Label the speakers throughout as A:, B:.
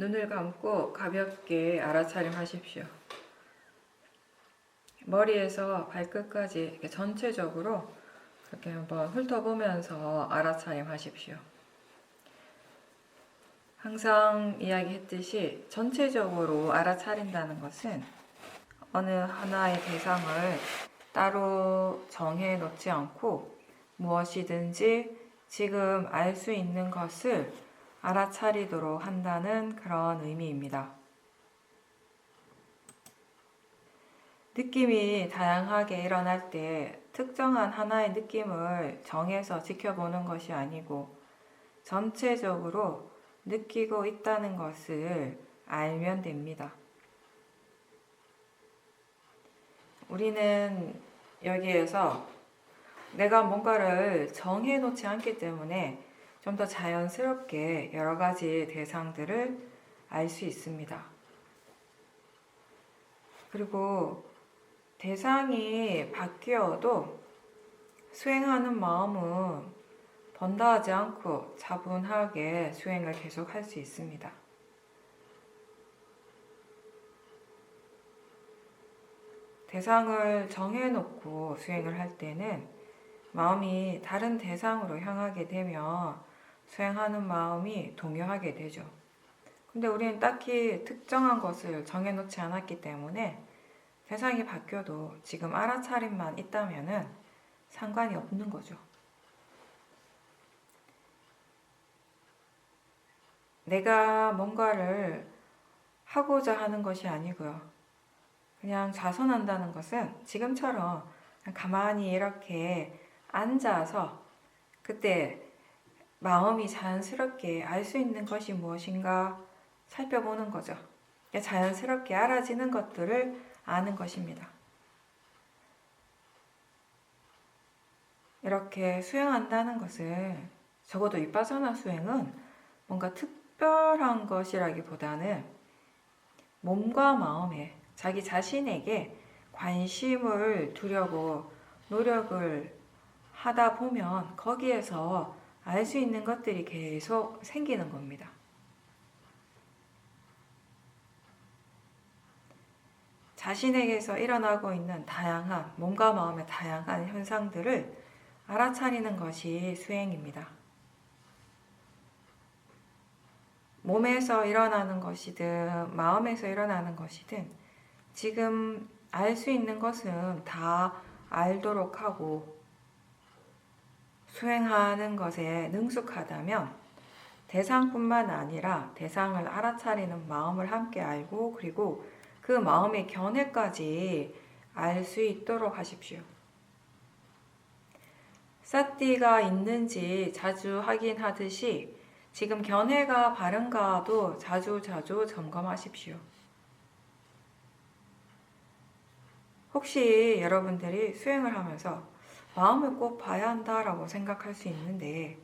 A: 눈을 감고 가볍게 알아차림하십시오. 머리에서 발끝까지 이렇게 전체적으로 그렇게 한번 훑어보면서 알아차림하십시오. 항상 이야기했듯이 전체적으로 알아차린다는 것은 어느 하나의 대상을 따로 정해 놓지 않고 무엇이든지 지금 알 수 있는 것을 알아차리도록 한다는 그런 의미입니다. 느낌이 다양하게 일어날 때 특정한 하나의 느낌을 정해서 지켜보는 것이 아니고 전체적으로 느끼고 있다는 것을 알면 됩니다. 우리는 여기에서 내가 뭔가를 정해 놓지 않기 때문에 좀 더 자연스럽게 여러 가지 대상들을 알 수 있습니다. 그리고 대상이 바뀌어도 수행하는 마음은 번다하지 않고 차분하게 수행을 계속할 수 있습니다. 대상을 정해놓고 수행을 할 때는 마음이 다른 대상으로 향하게 되면 수행하는 마음이 동요하게 되죠. 근데 우리는 딱히 특정한 것을 정해놓지 않았기 때문에 대상이 바뀌어도 지금 알아차림만 있다면은 상관이 없는 거죠. 내가 뭔가를 하고자 하는 것이 아니고요. 그냥 좌선한다는 것은 지금처럼 가만히 이렇게 앉아서 그때 마음이 자연스럽게 알 수 있는 것이 무엇인가 살펴보는 거죠. 자연스럽게 알아지는 것들을 아는 것입니다. 이렇게 수행한다는 것은 적어도 위파사나 수행은 뭔가 특별한 것이라기보다는 몸과 마음에 자기 자신에게 관심을 두려고 노력을 하다 보면 거기에서 알 수 있는 것들이 계속 생기는 겁니다. 자신에게서 일어나고 있는 다양한 몸과 마음의 다양한 현상들을 알아차리는 것이 수행입니다. 몸에서 일어나는 것이든 마음에서 일어나는 것이든 지금 알 수 있는 것은 다 알도록 하고 수행하는 것에 능숙하다면 대상뿐만 아니라 대상을 알아차리는 마음을 함께 알고 그리고 그 마음의 견해까지 알 수 있도록 하십시오. 사띠가 있는지 자주 확인하듯이 지금 견해가 바른가도 자주 점검하십시오. 혹시 여러분들이 수행을 하면서 마음을 꼭 봐야 한다라고 생각할 수 있는데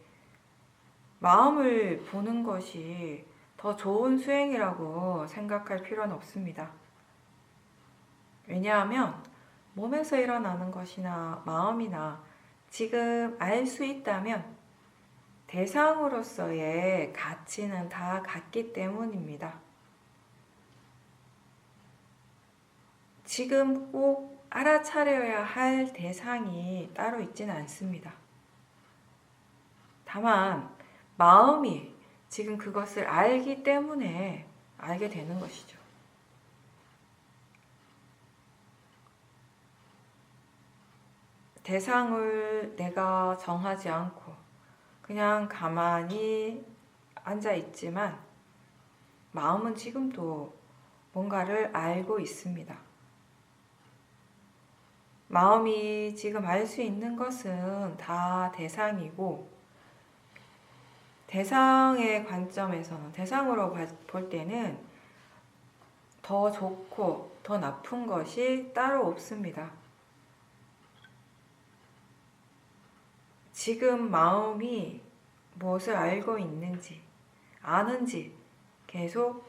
A: 마음을 보는 것이 더 좋은 수행이라고 생각할 필요는 없습니다. 왜냐하면 몸에서 일어나는 것이나 마음이나 지금 알 수 있다면 대상으로서의 가치는 다 같기 때문입니다. 지금 꼭 알아차려야 할 대상이 따로 있지는 않습니다. 다만 마음이 지금 그것을 알기 때문에 알게 되는 것이죠. 대상을 내가 정하지 않고 그냥 가만히 앉아 있지만 마음은 지금도 뭔가를 알고 있습니다. 마음이 지금 알 수 있는 것은 다 대상이고 대상의 관점에서는 대상으로 볼 때는 더 좋고 더 나쁜 것이 따로 없습니다. 지금 마음이 무엇을 알고 있는지 아는지 계속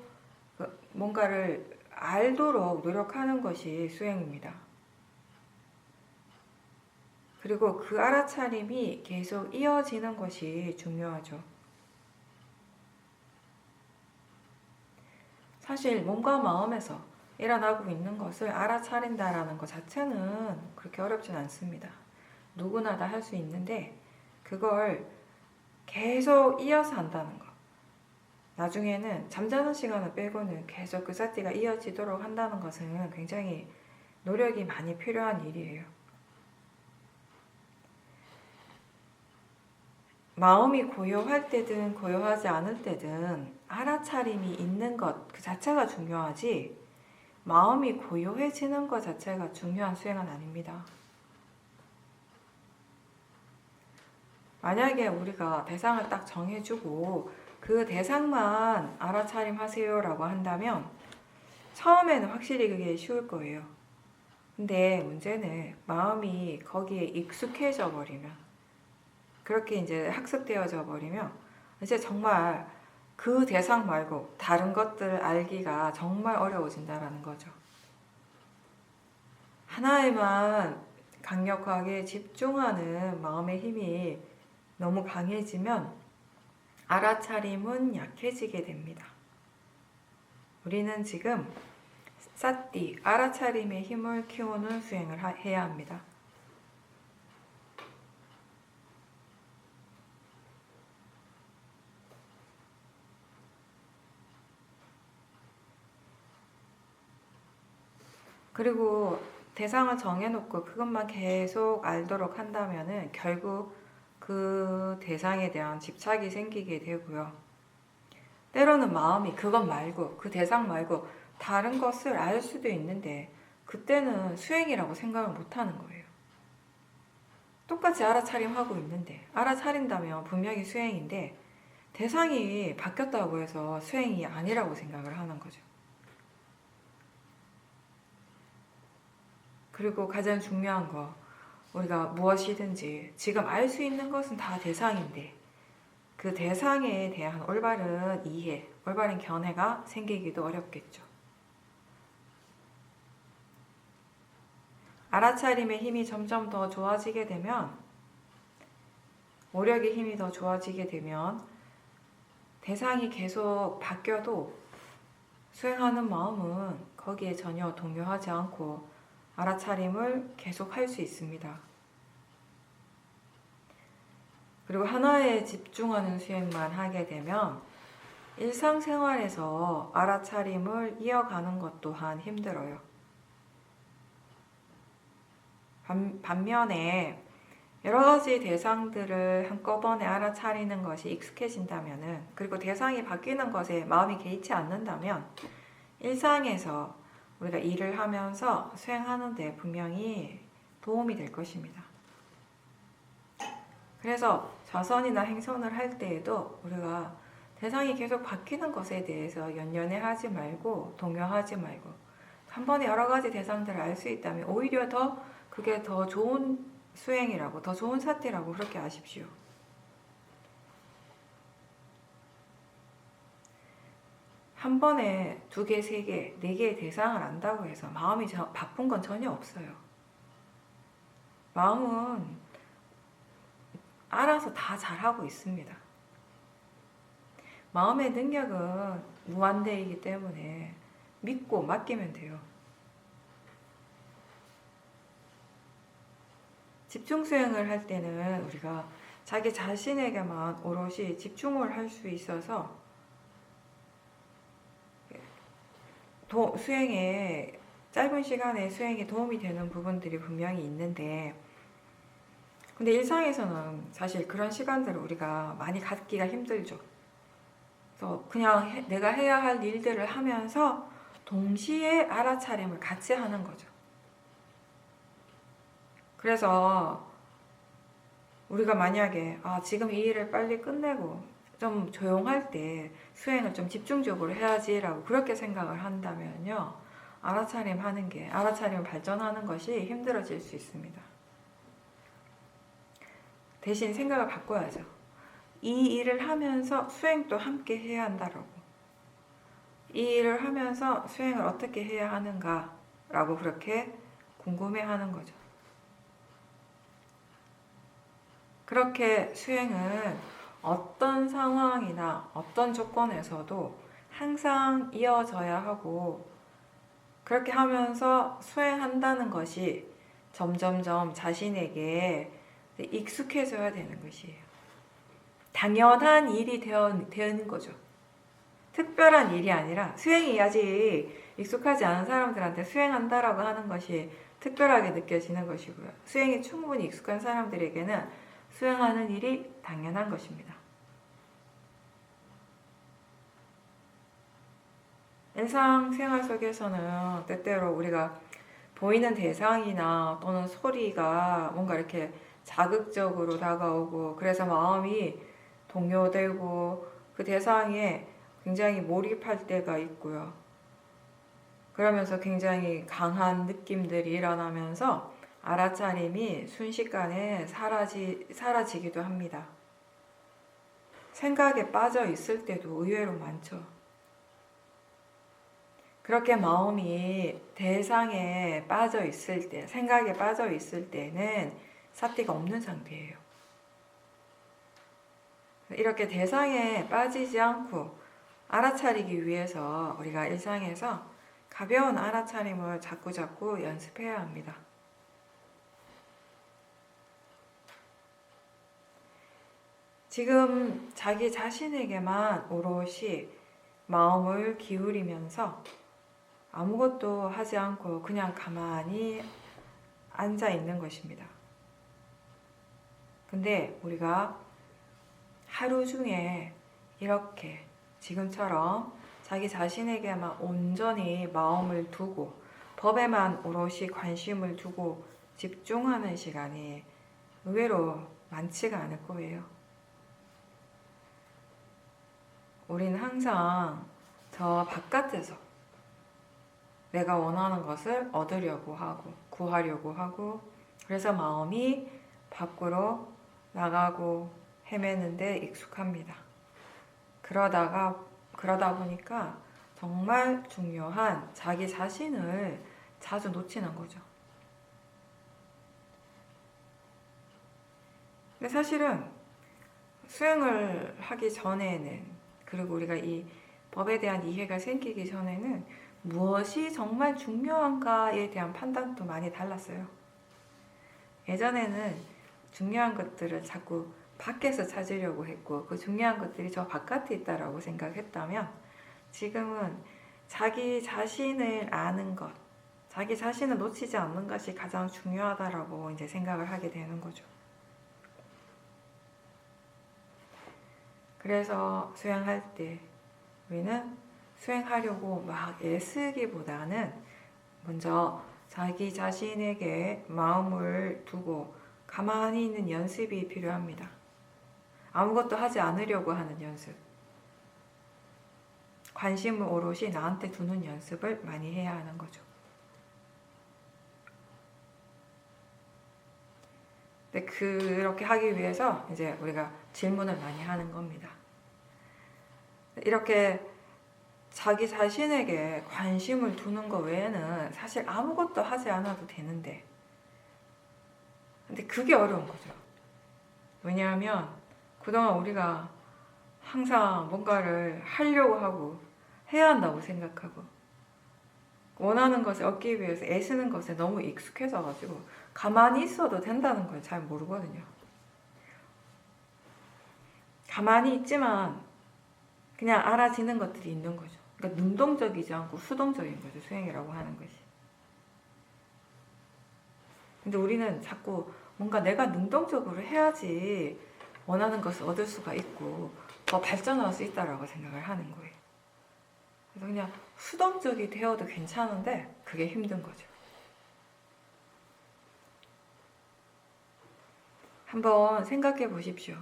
A: 뭔가를 알도록 노력하는 것이 수행입니다. 그리고 그 알아차림이 계속 이어지는 것이 중요하죠. 사실 몸과 마음에서 일어나고 있는 것을 알아차린다라는 것 자체는 그렇게 어렵진 않습니다. 누구나 다 할 수 있는데 그걸 계속 이어서 한다는 것. 나중에는 잠자는 시간을 빼고는 계속 그 사티가 이어지도록 한다는 것은 굉장히 노력이 많이 필요한 일이에요. 마음이 고요할 때든 고요하지 않을 때든 알아차림이 있는 것 그 자체가 중요하지 마음이 고요해지는 것 자체가 중요한 수행은 아닙니다. 만약에 우리가 대상을 딱 정해주고 그 대상만 알아차림 하세요라고 한다면 처음에는 확실히 그게 쉬울 거예요. 근데 문제는 마음이 거기에 익숙해져 버리면 그렇게 이제 학습되어져 버리면 이제 정말 그 대상 말고 다른 것들 알기가 정말 어려워진다라는 거죠. 하나에만 강력하게 집중하는 마음의 힘이 너무 강해지면 알아차림은 약해지게 됩니다. 우리는 지금 사띠, 알아차림의 힘을 키우는 수행을 해야 합니다. 그리고 대상을 정해놓고 그것만 계속 알도록 한다면은 결국 그 대상에 대한 집착이 생기게 되고요. 때로는 마음이 그것 말고 그 대상 말고 다른 것을 알 수도 있는데 그때는 수행이라고 생각을 못하는 거예요. 똑같이 알아차림하고 있는데 알아차린다면 분명히 수행인데 대상이 바뀌었다고 해서 수행이 아니라고 생각을 하는 거죠. 그리고 가장 중요한 거 우리가 무엇이든지 지금 알 수 있는 것은 다 대상인데 그 대상에 대한 올바른 이해, 올바른 견해가 생기기도 어렵겠죠. 알아차림의 힘이 점점 더 좋아지게 되면 오력의 힘이 더 좋아지게 되면 대상이 계속 바뀌어도 수행하는 마음은 거기에 전혀 동요하지 않고 알아차림을 계속 할 수 있습니다. 그리고 하나에 집중하는 수행만 하게 되면 일상생활에서 알아차림을 이어가는 것 또한 힘들어요. 반면에 여러 가지 대상들을 한꺼번에 알아차리는 것이 익숙해진다면은 그리고 대상이 바뀌는 것에 마음이 개의치 않는다면 일상에서 우리가 일을 하면서 수행하는 데 분명히 도움이 될 것입니다. 그래서 좌선이나 행선을 할 때에도 우리가 대상이 계속 바뀌는 것에 대해서 연연해하지 말고 동요하지 말고 한 번에 여러 가지 대상들을 알 수 있다면 오히려 더 그게 더 좋은 수행이라고 더 좋은 사태라고 그렇게 아십시오. 한 번에 2개, 3개, 4개의 대상을 안다고 해서 마음이 바쁜 건 전혀 없어요. 마음은 알아서 다 잘하고 있습니다. 마음의 능력은 무한대이기 때문에 믿고 맡기면 돼요. 집중 수행을 할 때는 우리가 자기 자신에게만 오롯이 집중을 할 수 있어서 수행에 짧은 시간에 수행에 도움이 되는 부분들이 분명히 있는데 근데 일상에서는 사실 그런 시간들을 우리가 많이 갖기가 힘들죠. 그래서 그냥 내가 해야 할 일들을 하면서 동시에 알아차림을 같이 하는 거죠. 그래서 우리가 만약에 지금 이 일을 빨리 끝내고 좀 조용할 때 수행을 좀 집중적으로 해야지라고 그렇게 생각을 한다면요. 알아차림 발전하는 것이 힘들어질 수 있습니다. 대신 생각을 바꿔야죠. 이 일을 하면서 수행도 함께 해야 한다라고. 이 일을 하면서 수행을 어떻게 해야 하는가라고 그렇게 궁금해하는 거죠. 그렇게 수행은 어떤 상황이나 어떤 조건에서도 항상 이어져야 하고, 그렇게 하면서 수행한다는 것이 점점점 자신에게 익숙해져야 되는 것이에요. 당연한 일이 되는 거죠. 특별한 일이 아니라, 수행이 아직 익숙하지 않은 사람들한테 수행한다라고 하는 것이 특별하게 느껴지는 것이고요. 수행이 충분히 익숙한 사람들에게는 수행하는 일이 당연한 것입니다. 일상생활 속에서는 때때로 우리가 보이는 대상이나 또는 소리가 뭔가 이렇게 자극적으로 다가오고, 그래서 마음이 동요되고 그 대상에 굉장히 몰입할 때가 있고요. 그러면서 굉장히 강한 느낌들이 일어나면서 알아차림이 순식간에 사라지기도 합니다. 생각에 빠져 있을 때도 의외로 많죠. 그렇게 마음이 대상에 빠져 있을 때, 생각에 빠져 있을 때는 사티가 없는 상태예요. 이렇게 대상에 빠지지 않고 알아차리기 위해서 우리가 일상에서 가벼운 알아차림을 자꾸자꾸 연습해야 합니다. 지금 자기 자신에게만 오롯이 마음을 기울이면서 아무것도 하지 않고 그냥 가만히 앉아 있는 것입니다. 근데 우리가 하루 중에 이렇게 지금처럼 자기 자신에게만 온전히 마음을 두고 법에만 오롯이 관심을 두고 집중하는 시간이 의외로 많지가 않을 거예요. 우리는 항상 저 바깥에서 내가 원하는 것을 얻으려고 하고 구하려고 하고, 그래서 마음이 밖으로 나가고 헤매는데 익숙합니다. 그러다 보니까 정말 중요한 자기 자신을 자주 놓치는 거죠. 근데 사실은 수행을 하기 전에는, 그리고 우리가 이 법에 대한 이해가 생기기 전에는 무엇이 정말 중요한가에 대한 판단도 많이 달랐어요. 예전에는 중요한 것들을 자꾸 밖에서 찾으려고 했고, 그 중요한 것들이 저 바깥에 있다라고 생각했다면, 지금은 자기 자신을 아는 것, 자기 자신을 놓치지 않는 것이 가장 중요하다라고 이제 생각을 하게 되는 거죠. 그래서 수행할 때 우리는 수행하려고 막 애쓰기보다는 먼저 자기 자신에게 마음을 두고 가만히 있는 연습이 필요합니다. 아무것도 하지 않으려고 하는 연습, 관심을 오롯이 나한테 두는 연습을 많이 해야 하는 거죠. 근데 그렇게 하기 위해서 이제 우리가 질문을 많이 하는 겁니다. 이렇게 자기 자신에게 관심을 두는 것 외에는 사실 아무것도 하지 않아도 되는데, 근데 그게 어려운 거죠. 왜냐하면 그동안 우리가 항상 뭔가를 하려고 하고 해야 한다고 생각하고 원하는 것을 얻기 위해서 애쓰는 것에 너무 익숙해져가지고 가만히 있어도 된다는 걸 잘 모르거든요. 가만히 있지만 그냥 알아지는 것들이 있는 거죠. 그러니까 능동적이지 않고 수동적인 거죠, 수행이라고 하는 것이. 근데 우리는 자꾸 뭔가 내가 능동적으로 해야지 원하는 것을 얻을 수가 있고 더 발전할 수 있다라고 생각을 하는 거예요. 그래서 그냥 수동적이 되어도 괜찮은데 그게 힘든 거죠. 한번 생각해 보십시오.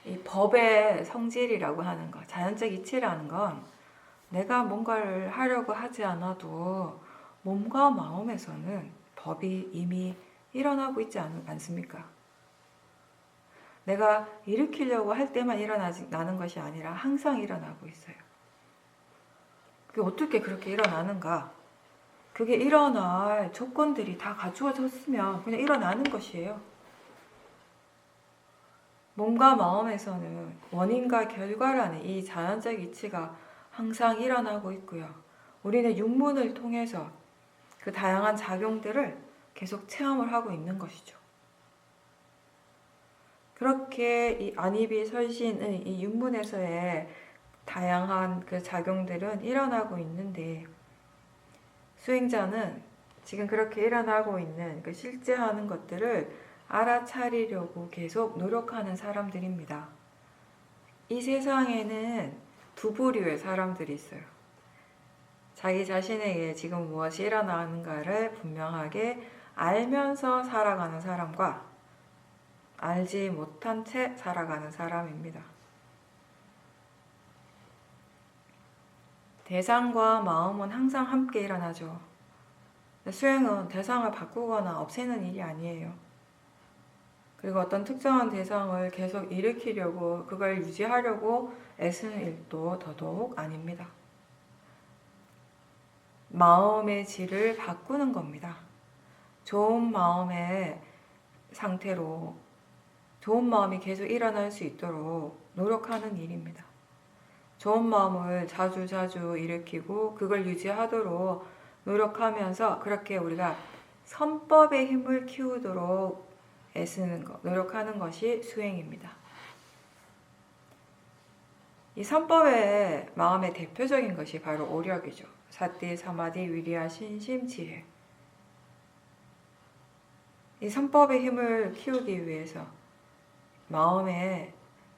A: 이 법의 성질이라고 하는 것, 자연적 이치라는 건 내가 뭔가를 하려고 하지 않아도 몸과 마음에서는 법이 이미 일어나고 있지 않습니까? 내가 일으키려고 할 때만 일어나는 것이 아니라 항상 일어나고 있어요. 그게 어떻게 그렇게 일어나는가? 그게 일어날 조건들이 다 갖추어졌으면 그냥 일어나는 것이에요. 몸과 마음에서는 원인과 결과라는 이 자연적 이치가 항상 일어나고 있고요. 우리는 육문을 통해서 그 다양한 작용들을 계속 체험을 하고 있는 것이죠. 그렇게 이 안이비설신의 이 육문에서의 다양한 그 작용들은 일어나고 있는데, 수행자는 지금 그렇게 일어나고 있는 그 실제 하는 것들을 알아차리려고 계속 노력하는 사람들입니다. 이 세상에는 두 부류의 사람들이 있어요. 자기 자신에게 지금 무엇이 일어나는가를 분명하게 알면서 살아가는 사람과 알지 못한 채 살아가는 사람입니다. 대상과 마음은 항상 함께 일어나죠. 수행은 대상을 바꾸거나 없애는 일이 아니에요. 그리고 어떤 특정한 대상을 계속 일으키려고, 그걸 유지하려고 애쓰는 일도 더더욱 아닙니다. 마음의 질을 바꾸는 겁니다. 좋은 마음의 상태로 좋은 마음이 계속 일어날 수 있도록 노력하는 일입니다. 좋은 마음을 자주자주 일으키고 그걸 유지하도록 노력하면서 그렇게 우리가 선법의 힘을 키우도록 애쓰는 것, 노력하는 것이 수행입니다. 이 선법의 마음의 대표적인 것이 바로 오력이죠. 사티, 사마디, 위리야, 신심, 지혜. 이 선법의 힘을 키우기 위해서 마음의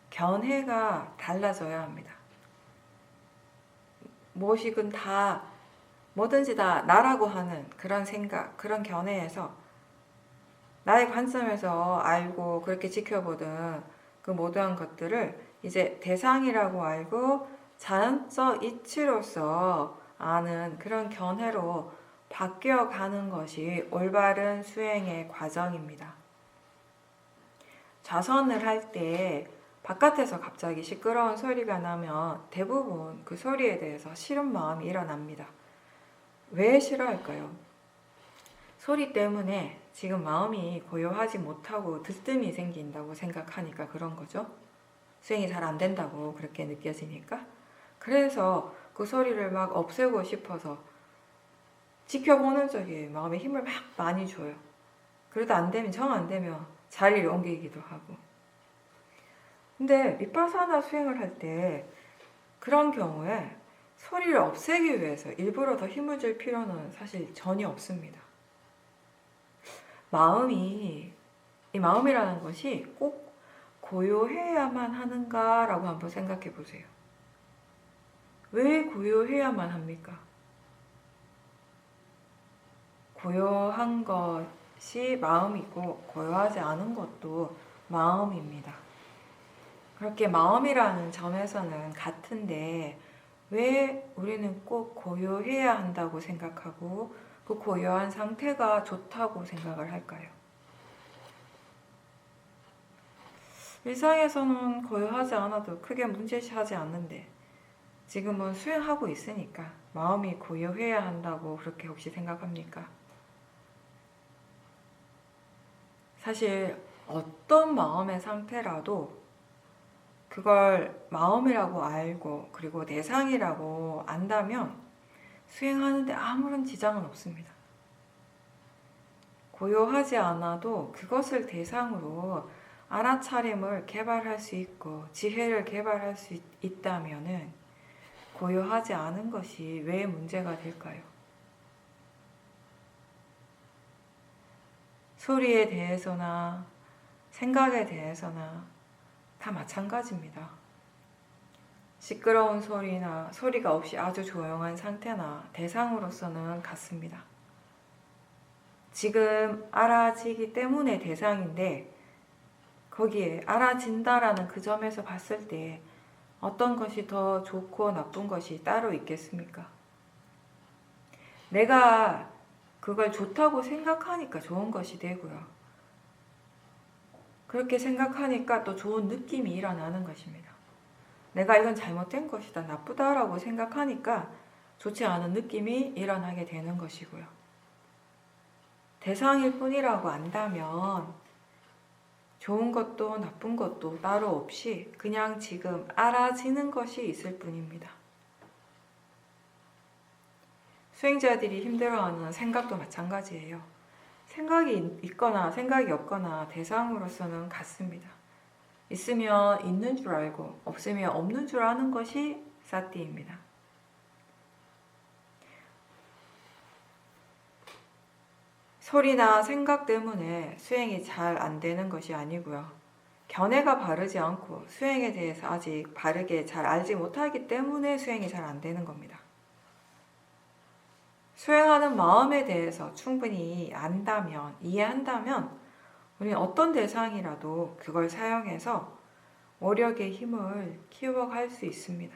A: 견해가 달라져야 합니다. 뭐든지 다 나라고 하는 그런 생각, 그런 견해에서 나의 관점에서 알고 그렇게 지켜보던 그 모든 것들을 이제 대상이라고 알고 자연적 이치로서 아는 그런 견해로 바뀌어가는 것이 올바른 수행의 과정입니다. 좌선을 할 때 바깥에서 갑자기 시끄러운 소리가 나면 대부분 그 소리에 대해서 싫은 마음이 일어납니다. 왜 싫어할까요? 소리 때문에 지금 마음이 고요하지 못하고 들뜸이 생긴다고 생각하니까 그런 거죠. 수행이 잘 안 된다고 그렇게 느껴지니까. 그래서 그 소리를 막 없애고 싶어서 지켜보는 쪽에 마음에 힘을 막 많이 줘요. 그래도 안 되면, 정 안 되면 자리를 옮기기도 하고. 근데 비파사나 수행을 할 때 그런 경우에 소리를 없애기 위해서 일부러 더 힘을 줄 필요는 사실 전혀 없습니다. 이 마음이라는 것이 꼭 고요해야만 하는가라고 한번 생각해 보세요. 왜 고요해야만 합니까? 고요한 것이 마음이고 고요하지 않은 것도 마음입니다. 그렇게 마음이라는 점에서는 같은데 왜 우리는 꼭 고요해야 한다고 생각하고 그 고요한 상태가 좋다고 생각을 할까요? 일상에서는 고요하지 않아도 크게 문제시하지 않는데 지금은 수행하고 있으니까 마음이 고요해야 한다고 그렇게 혹시 생각합니까? 사실 어떤 마음의 상태라도 그걸 마음이라고 알고 그리고 대상이라고 안다면 수행하는데 아무런 지장은 없습니다. 고요하지 않아도 그것을 대상으로 알아차림을 개발할 수 있고 지혜를 개발할 수 있다면은 고요하지 않은 것이 왜 문제가 될까요? 소리에 대해서나 생각에 대해서나 다 마찬가지입니다. 시끄러운 소리나 소리가 없이 아주 조용한 상태나 대상으로서는 같습니다. 지금 알아지기 때문에 대상인데 거기에 알아진다라는 그 점에서 봤을 때 어떤 것이 더 좋고 나쁜 것이 따로 있겠습니까? 내가 그걸 좋다고 생각하니까 좋은 것이 되고요. 그렇게 생각하니까 또 좋은 느낌이 일어나는 것입니다. 내가 이건 잘못된 것이다, 나쁘다라고 생각하니까 좋지 않은 느낌이 일어나게 되는 것이고요. 대상일 뿐이라고 안다면 좋은 것도 나쁜 것도 따로 없이 그냥 지금 알아지는 것이 있을 뿐입니다. 수행자들이 힘들어하는 생각도 마찬가지예요. 생각이 있거나 생각이 없거나 대상으로서는 같습니다. 있으면 있는 줄 알고 없으면 없는 줄 아는 것이 사띠입니다. 소리나 생각 때문에 수행이 잘 안 되는 것이 아니고요. 견해가 바르지 않고 수행에 대해서 아직 바르게 잘 알지 못하기 때문에 수행이 잘 안 되는 겁니다. 수행하는 마음에 대해서 충분히 안다면, 이해한다면 우리는 어떤 대상이라도 그걸 사용해서 오력의 힘을 키워갈 수 있습니다.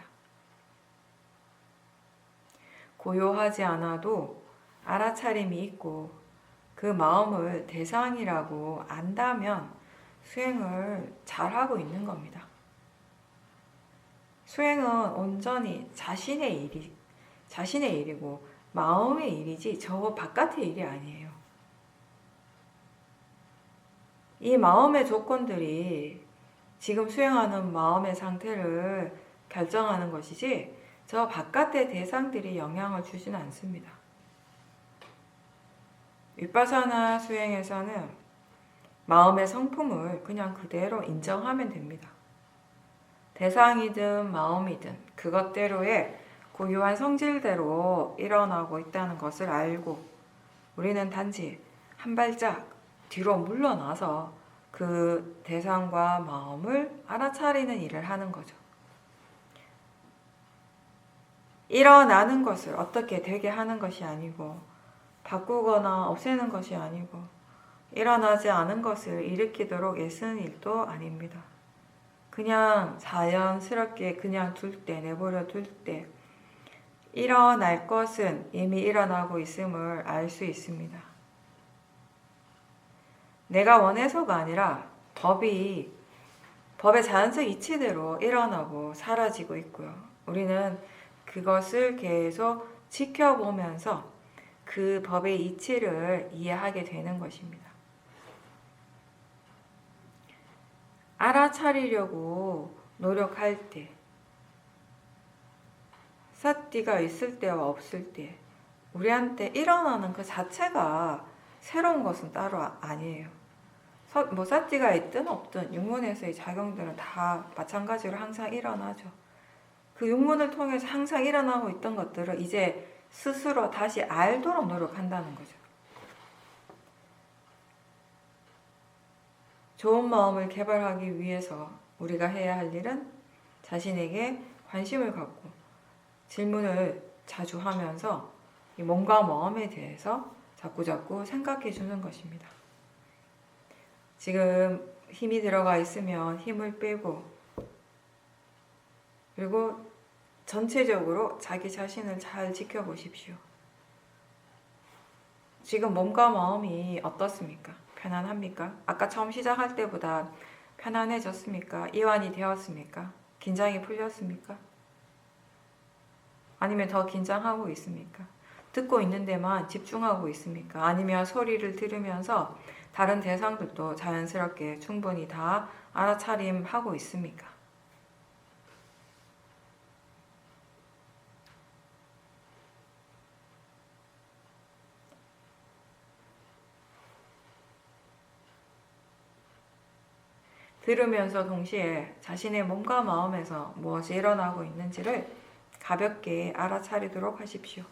A: 고요하지 않아도 알아차림이 있고 그 마음을 대상이라고 안다면 수행을 잘하고 있는 겁니다. 수행은 온전히 자신의 일이고 마음의 일이지 저 바깥의 일이 아니에요. 이 마음의 조건들이 지금 수행하는 마음의 상태를 결정하는 것이지 저 바깥의 대상들이 영향을 주지는 않습니다. 윗바사나 수행에서는 마음의 성품을 그냥 그대로 인정하면 됩니다. 대상이든 마음이든 그것대로의 고유한 성질대로 일어나고 있다는 것을 알고 우리는 단지 한 발짝 뒤로 물러나서 그 대상과 마음을 알아차리는 일을 하는 거죠. 일어나는 것을 어떻게 되게 하는 것이 아니고 바꾸거나 없애는 것이 아니고 일어나지 않은 것을 일으키도록 애쓰는 일도 아닙니다. 그냥 자연스럽게 그냥 내버려 둘 때 일어날 것은 이미 일어나고 있음을 알 수 있습니다. 내가 원해서가 아니라 법의 자연적 이치대로 일어나고 사라지고 있고요. 우리는 그것을 계속 지켜보면서 그 법의 이치를 이해하게 되는 것입니다. 알아차리려고 노력할 때, 사띠가 있을 때와 없을 때 우리한테 일어나는 그 자체가 새로운 것은 따로 아니에요. 사띠가 있든 없든 육문에서의 작용들은 다 마찬가지로 항상 일어나죠. 그 육문을 통해서 항상 일어나고 있던 것들을 이제 스스로 다시 알도록 노력한다는 거죠. 좋은 마음을 개발하기 위해서 우리가 해야 할 일은 자신에게 관심을 갖고 질문을 자주 하면서 이 몸과 마음에 대해서 자꾸자꾸 생각해 주는 것입니다. 지금 힘이 들어가 있으면 힘을 빼고 그리고 전체적으로 자기 자신을 잘 지켜보십시오. 지금 몸과 마음이 어떻습니까? 편안합니까? 아까 처음 시작할 때보다 편안해졌습니까? 이완이 되었습니까? 긴장이 풀렸습니까? 아니면 더 긴장하고 있습니까? 듣고 있는 데만 집중하고 있습니까? 아니면 소리를 들으면서 다른 대상들도 자연스럽게 충분히 다 알아차림하고 있습니까? 들으면서 동시에 자신의 몸과 마음에서 무엇이 일어나고 있는지를 가볍게 알아차리도록 하십시오.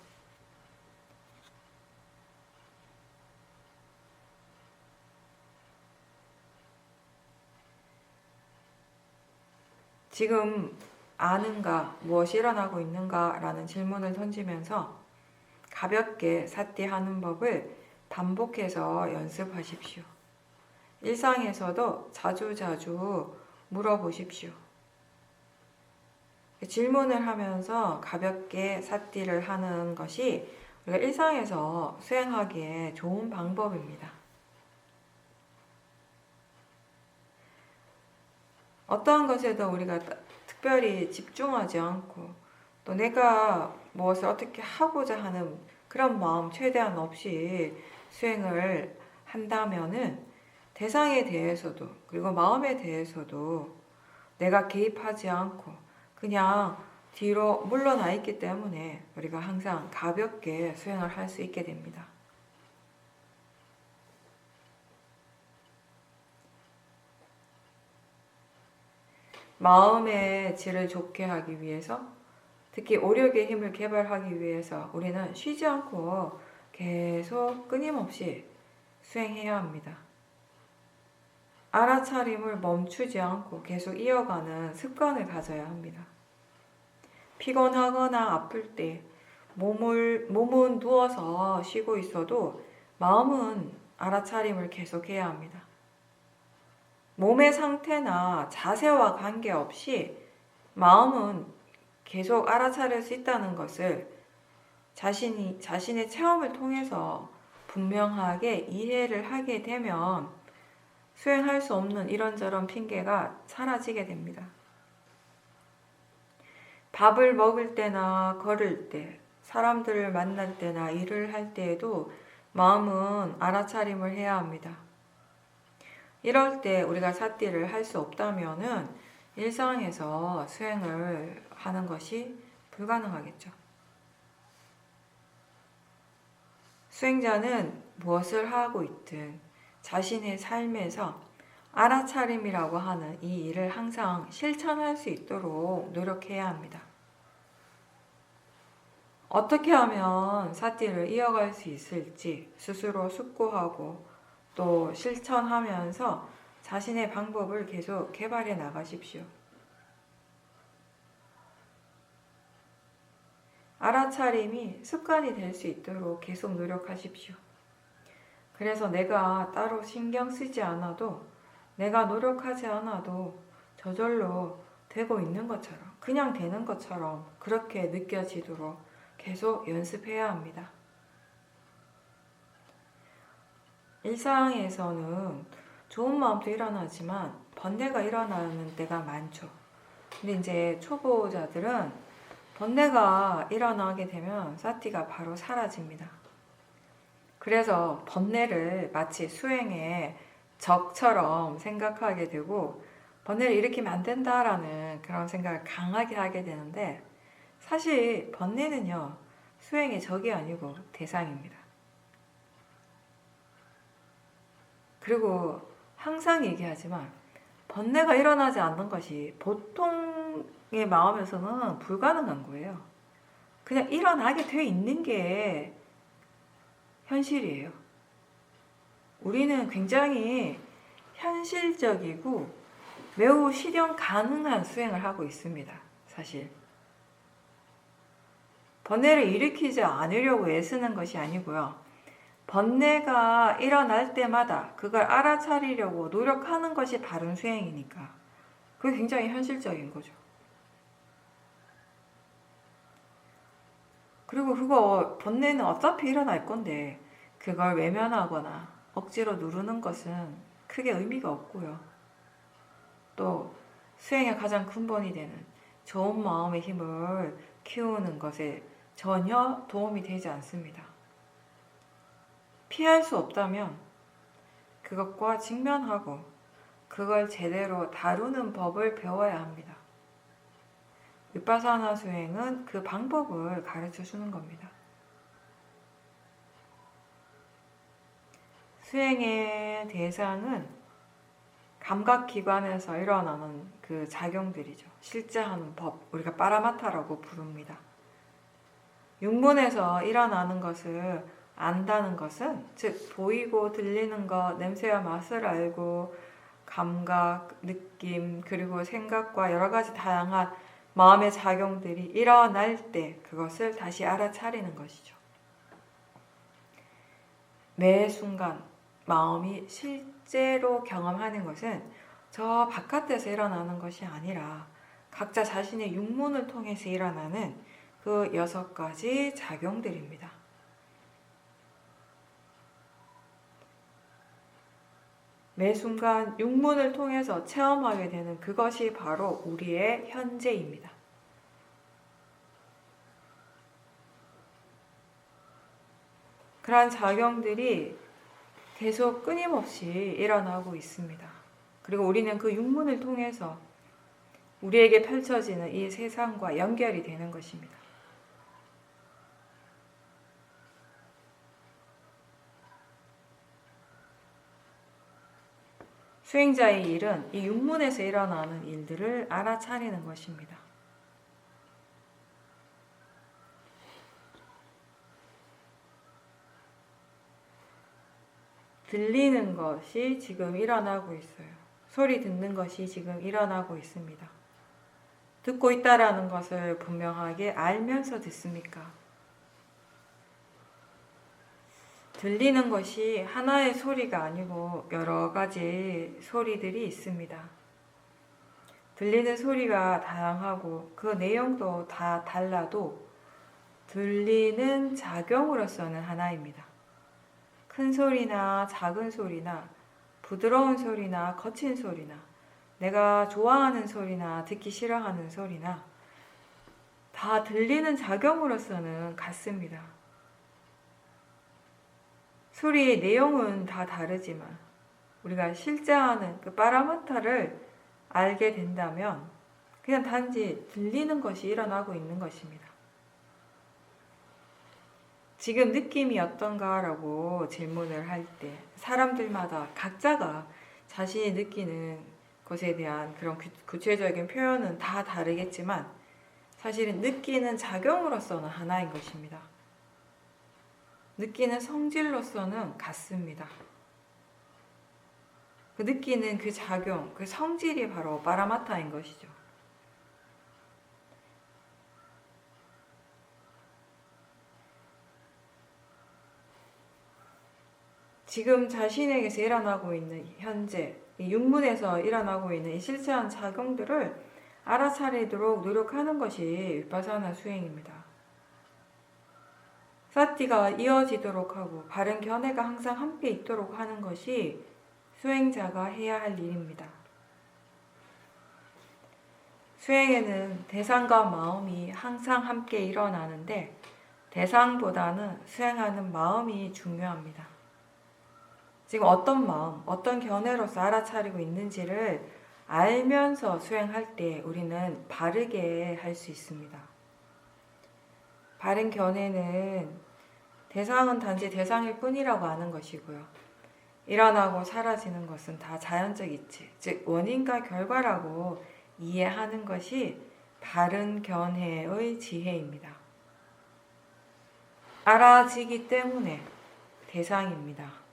A: 지금 아는가, 무엇이 일어나고 있는가 라는 질문을 던지면서 가볍게 사띠하는 법을 반복해서 연습하십시오. 일상에서도 자주자주 물어보십시오. 질문을 하면서 가볍게 사띠를 하는 것이 우리가 일상에서 수행하기에 좋은 방법입니다. 어떠한 것에도 우리가 특별히 집중하지 않고 또 내가 무엇을 어떻게 하고자 하는 그런 마음 최대한 없이 수행을 한다면은 대상에 대해서도 그리고 마음에 대해서도 내가 개입하지 않고 그냥 뒤로 물러나 있기 때문에 우리가 항상 가볍게 수행을 할 수 있게 됩니다. 마음의 질을 좋게 하기 위해서, 특히 오력의 힘을 개발하기 위해서 우리는 쉬지 않고 계속 끊임없이 수행해야 합니다. 알아차림을 멈추지 않고 계속 이어가는 습관을 가져야 합니다. 피곤하거나 아플 때 몸은 누워서 쉬고 있어도 마음은 알아차림을 계속해야 합니다. 몸의 상태나 자세와 관계없이 마음은 계속 알아차릴 수 있다는 것을 자신의 체험을 통해서 분명하게 이해를 하게 되면 수행할 수 없는 이런저런 핑계가 사라지게 됩니다. 밥을 먹을 때나 걸을 때, 사람들을 만날 때나 일을 할 때에도 마음은 알아차림을 해야 합니다. 이럴 때 우리가 사띠를 할 수 없다면은 일상에서 수행을 하는 것이 불가능하겠죠. 수행자는 무엇을 하고 있든 자신의 삶에서 알아차림이라고 하는 이 일을 항상 실천할 수 있도록 노력해야 합니다. 어떻게 하면 사띠를 이어갈 수 있을지 스스로 숙고하고 또 실천하면서 자신의 방법을 계속 개발해 나가십시오. 알아차림이 습관이 될 수 있도록 계속 노력하십시오. 그래서 내가 따로 신경 쓰지 않아도, 내가 노력하지 않아도 저절로 되고 있는 것처럼, 그냥 되는 것처럼 그렇게 느껴지도록 계속 연습해야 합니다. 일상에서는 좋은 마음도 일어나지만 번뇌가 일어나는 때가 많죠. 근데 이제 초보자들은 번뇌가 일어나게 되면 사띠가 바로 사라집니다. 그래서 번뇌를 마치 수행의 적처럼 생각하게 되고 번뇌를 일으키면 안 된다라는 그런 생각을 강하게 하게 되는데, 사실 번뇌는요 수행의 적이 아니고 대상입니다. 그리고 항상 얘기하지만 번뇌가 일어나지 않는 것이 보통의 마음에서는 불가능한 거예요. 그냥 일어나게 돼 있는 게 현실이에요. 우리는 굉장히 현실적이고 매우 실현 가능한 수행을 하고 있습니다. 사실 번뇌를 일으키지 않으려고 애쓰는 것이 아니고요, 번뇌가 일어날 때마다 그걸 알아차리려고 노력하는 것이 바른 수행이니까 그게 굉장히 현실적인 거죠. 그리고 그거 번뇌는 어차피 일어날 건데 그걸 외면하거나 억지로 누르는 것은 크게 의미가 없고요. 또 수행의 가장 근본이 되는 좋은 마음의 힘을 키우는 것에 전혀 도움이 되지 않습니다. 피할 수 없다면 그것과 직면하고 그걸 제대로 다루는 법을 배워야 합니다. 위파사나 수행은 그 방법을 가르쳐 주는 겁니다. 수행의 대상은 감각기관에서 일어나는 그 작용들이죠. 실제 하는 법, 우리가 파라마타라고 부릅니다. 육문에서 일어나는 것을 안다는 것은, 즉 보이고 들리는 것, 냄새와 맛을 알고 감각, 느낌, 그리고 생각과 여러 가지 다양한 마음의 작용들이 일어날 때 그것을 다시 알아차리는 것이죠. 매 순간 마음이 실제로 경험하는 것은 저 바깥에서 일어나는 것이 아니라 각자 자신의 육문을 통해서 일어나는 그 6가지 작용들입니다. 매 순간 육문을 통해서 체험하게 되는 그것이 바로 우리의 현재입니다. 그러한 작용들이 계속 끊임없이 일어나고 있습니다. 그리고 우리는 그 육문을 통해서 우리에게 펼쳐지는 이 세상과 연결이 되는 것입니다. 수행자의 일은 이 육문에서 일어나는 일들을 알아차리는 것입니다. 들리는 것이 지금 일어나고 있어요. 소리 듣는 것이 지금 일어나고 있습니다. 듣고 있다라는 것을 분명하게 알면서 듣습니까? 들리는 것이 하나의 소리가 아니고 여러 가지 소리들이 있습니다. 들리는 소리가 다양하고 그 내용도 다 달라도 들리는 작용으로서는 하나입니다. 큰 소리나 작은 소리나 부드러운 소리나 거친 소리나 내가 좋아하는 소리나 듣기 싫어하는 소리나 다 들리는 작용으로서는 같습니다. 소리의 내용은 다 다르지만 우리가 실제 하는 그 파라마타를 알게 된다면 그냥 단지 들리는 것이 일어나고 있는 것입니다. 지금 느낌이 어떤가라고 질문을 할 때 사람들마다 각자가 자신이 느끼는 것에 대한 그런 구체적인 표현은 다 다르겠지만 사실은 느끼는 작용으로서는 하나인 것입니다. 느끼는 성질로서는 같습니다. 그 느끼는 그 작용, 그 성질이 바로 파라마타인 것이죠. 지금 자신에게서 일어나고 있는 현재 이 육문에서 일어나고 있는 이 실제한 작용들을 알아차리도록 노력하는 것이 위파사나 수행입니다. 사티가 이어지도록 하고 바른 견해가 항상 함께 있도록 하는 것이 수행자가 해야 할 일입니다. 수행에는 대상과 마음이 항상 함께 일어나는데 대상보다는 수행하는 마음이 중요합니다. 지금 어떤 마음, 어떤 견해로서 알아차리고 있는지를 알면서 수행할 때 우리는 바르게 할 수 있습니다. 바른 견해는 대상은 단지 대상일 뿐이라고 아는 것이고요. 일어나고 사라지는 것은 다 자연적 이치, 즉 원인과 결과라고 이해하는 것이 바른 견해의 지혜입니다. 알아지기 때문에 대상입니다.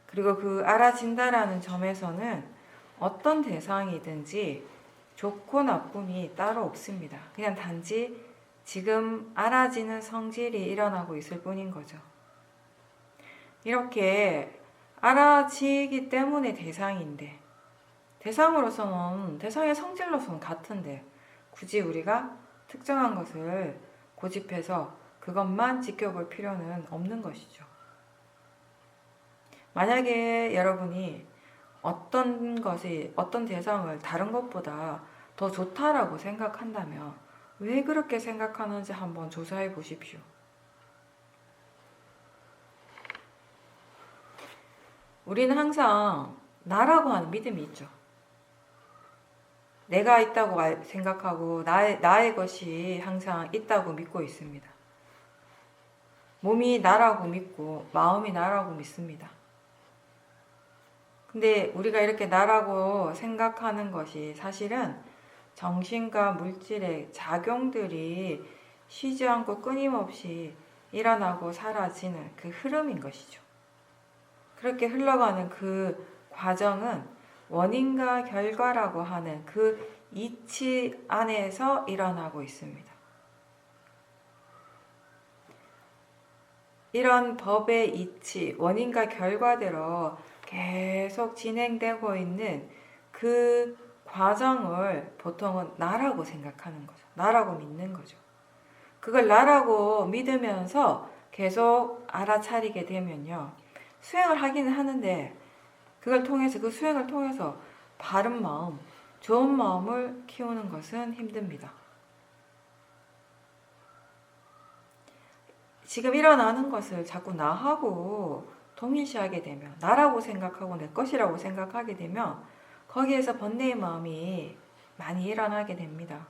A: 그리고 그 알아진다라는 점에서는 어떤 대상이든지 좋고 나쁨이 따로 없습니다. 그냥 단지 지금 알아지는 성질이 일어나고 있을 뿐인 거죠. 이렇게 알아지기 때문에 대상인데 대상으로서는 대상의 성질로서는 같은데 굳이 우리가 특정한 것을 고집해서 그것만 지켜볼 필요는 없는 것이죠. 만약에 여러분이 어떤 대상을 다른 것보다 더 좋다라고 생각한다면 왜 그렇게 생각하는지 한번 조사해 보십시오. 우리는 항상 나라고 하는 믿음이 있죠. 내가 있다고 생각하고 나의 것이 항상 있다고 믿고 있습니다. 몸이 나라고 믿고 마음이 나라고 믿습니다. 근데 우리가 이렇게 나라고 생각하는 것이 사실은 정신과 물질의 작용들이 쉬지 않고 끊임없이 일어나고 사라지는 그 흐름인 것이죠. 그렇게 흘러가는 그 과정은 원인과 결과라고 하는 그 이치 안에서 일어나고 있습니다. 이런 법의 이치, 원인과 결과대로 계속 진행되고 있는 그 과정을 보통은 나라고 생각하는 거죠. 나라고 믿는 거죠. 그걸 나라고 믿으면서 계속 알아차리게 되면요. 수행을 하기는 하는데 그걸 통해서 그 수행을 통해서 바른 마음, 좋은 마음을 키우는 것은 힘듭니다. 지금 일어나는 것을 자꾸 나하고 동일시하게 되면 나라고 생각하고 내 것이라고 생각하게 되면 거기에서 번뇌의 마음이 많이 일어나게 됩니다.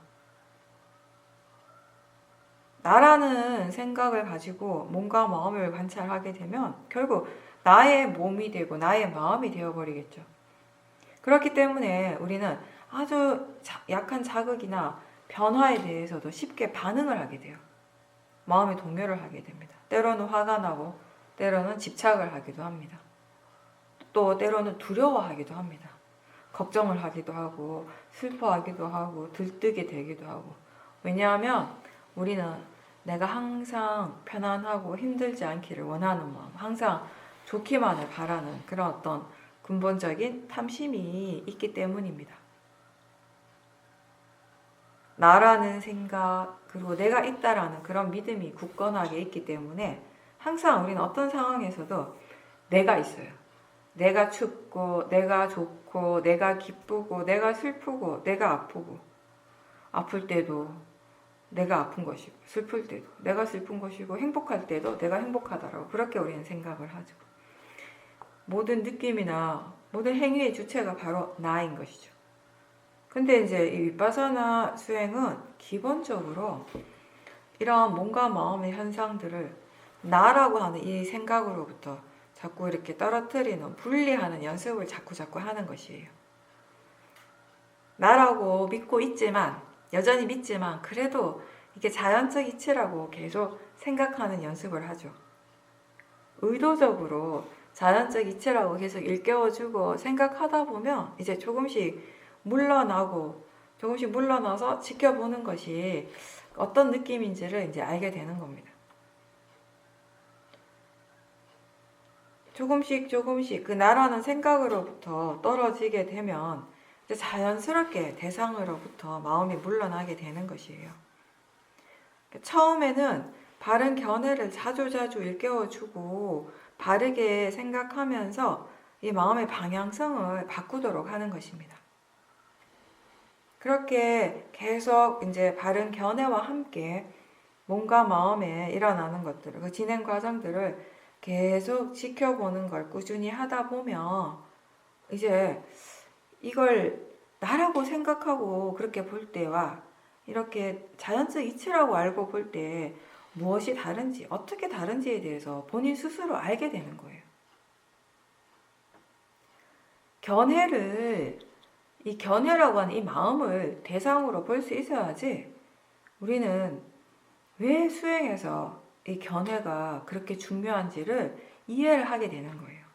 A: 나라는 생각을 가지고 몸과 마음을 관찰하게 되면 결국 나의 몸이 되고 나의 마음이 되어버리겠죠. 그렇기 때문에 우리는 아주 약한 자극이나 변화에 대해서도 쉽게 반응을 하게 돼요. 마음의 동요를 하게 됩니다. 때로는 화가 나고 때로는 집착을 하기도 합니다. 또 때로는 두려워하기도 합니다. 걱정을 하기도 하고 슬퍼하기도 하고 들뜨게 되기도 하고. 왜냐하면 우리는 내가 항상 편안하고 힘들지 않기를 원하는 마음, 항상 좋기만을 바라는 그런 어떤 근본적인 탐심이 있기 때문입니다. 나라는 생각, 그리고 내가 있다라는 그런 믿음이 굳건하게 있기 때문에 항상 우리는 어떤 상황에서도 내가 있어요. 내가 춥고, 내가 좋고, 내가 기쁘고, 내가 슬프고, 내가 아프고, 아플 때도 내가 아픈 것이고, 슬플 때도 내가 슬픈 것이고, 행복할 때도 내가 행복하다라고 그렇게 우리는 생각을 하죠. 모든 느낌이나 모든 행위의 주체가 바로 나인 것이죠. 근데 이제 이 윗바사나 수행은 기본적으로 이런 몸과 마음의 현상들을 나라고 하는 이 생각으로부터 자꾸 이렇게 떨어뜨리는, 분리하는 연습을 자꾸 하는 것이에요. 나라고 믿고 있지만, 여전히 믿지만, 그래도 이게 자연적 이치라고 계속 생각하는 연습을 하죠. 의도적으로 자연적 이치라고 계속 일깨워주고 생각하다 보면 이제 조금씩 물러나서 지켜보는 것이 어떤 느낌인지를 이제 알게 되는 겁니다. 조금씩 그 나라는 생각으로부터 떨어지게 되면 이제 자연스럽게 대상으로부터 마음이 물러나게 되는 것이에요. 처음에는 바른 견해를 자주 일깨워주고 바르게 생각하면서 이 마음의 방향성을 바꾸도록 하는 것입니다. 그렇게 계속 이제 바른 견해와 함께 몸과 마음에 일어나는 것들을, 그 진행 과정들을 계속 지켜보는 걸 꾸준히 하다 보면 이제 이걸 나라고 생각하고 그렇게 볼 때와 이렇게 자연적 이치라고 알고 볼 때 무엇이 다른지, 어떻게 다른지에 대해서 본인 스스로 알게 되는 거예요. 이 견해라고 하는 이 마음을 대상으로 볼 수 있어야지 우리는 왜 수행에서 이 견해가 그렇게 중요한지를 이해를 하게 되는 거예요.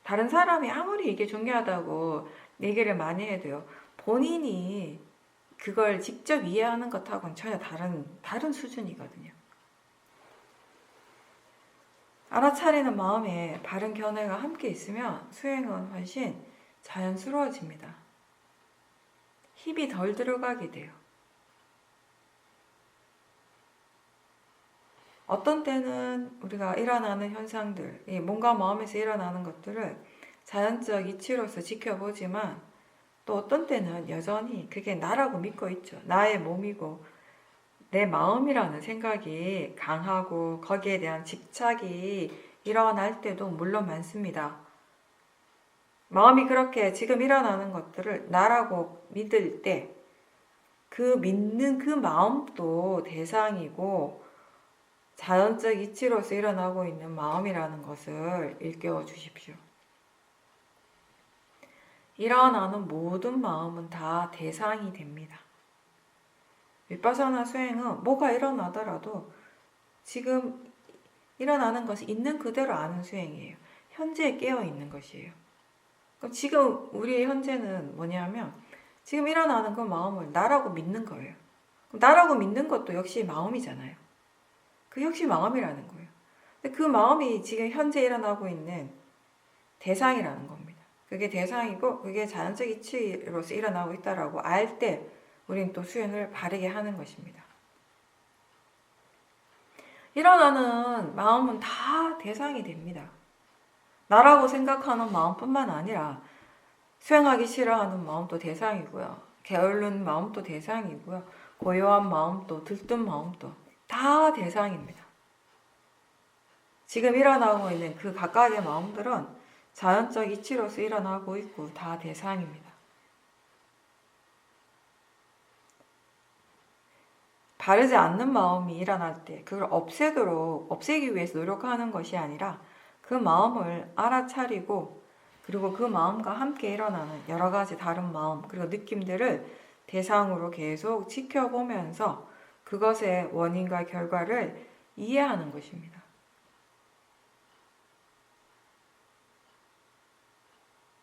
A: 다른 사람이 아무리 이게 중요하다고 얘기를 많이 해도요, 본인이 그걸 직접 이해하는 것하고는 전혀 다른 수준이거든요. 알아차리는 마음에 바른 견해가 함께 있으면 수행은 훨씬 자연스러워집니다. 힘이 덜 들어가게 돼요. 어떤 때는 우리가 일어나는 현상들, 이 몸과 마음에서 일어나는 것들을 자연적 이치로서 지켜보지만 또 어떤 때는 여전히 그게 나라고 믿고 있죠. 나의 몸이고 내 마음이라는 생각이 강하고 거기에 대한 집착이 일어날 때도 물론 많습니다. 마음이 그렇게 지금 일어나는 것들을 나라고 믿을 때 그 믿는 그 마음도 대상이고 자연적 이치로서 일어나고 있는 마음이라는 것을 일깨워 주십시오. 일어나는 모든 마음은 다 대상이 됩니다. 윗바사나 수행은 뭐가 일어나더라도 지금 일어나는 것을 있는 그대로 아는 수행이에요. 현재에 깨어 있는 것이에요. 그럼 지금 우리의 현재는 뭐냐면 지금 일어나는 그 마음을 나라고 믿는 거예요. 나라고 믿는 것도 역시 마음이잖아요. 그 역시 마음이라는 거예요. 근데 그 마음이 지금 현재 일어나고 있는 대상이라는 겁니다. 그게 대상이고 그게 자연적 이치로서 일어나고 있다라고 알 때 우리는 또 수행을 바르게 하는 것입니다. 일어나는 마음은 다 대상이 됩니다. 나라고 생각하는 마음뿐만 아니라 수행하기 싫어하는 마음도 대상이고요. 게으른 마음도 대상이고요. 고요한 마음도 들뜬 마음도 다 대상입니다. 지금 일어나고 있는 그 각각의 마음들은 자연적 이치로서 일어나고 있고 다 대상입니다. 바르지 않는 마음이 일어날 때 그걸 없애기 위해서 노력하는 것이 아니라 그 마음을 알아차리고 그리고 그 마음과 함께 일어나는 여러 가지 다른 마음 그리고 느낌들을 대상으로 계속 지켜보면서 그것의 원인과 결과를 이해하는 것입니다.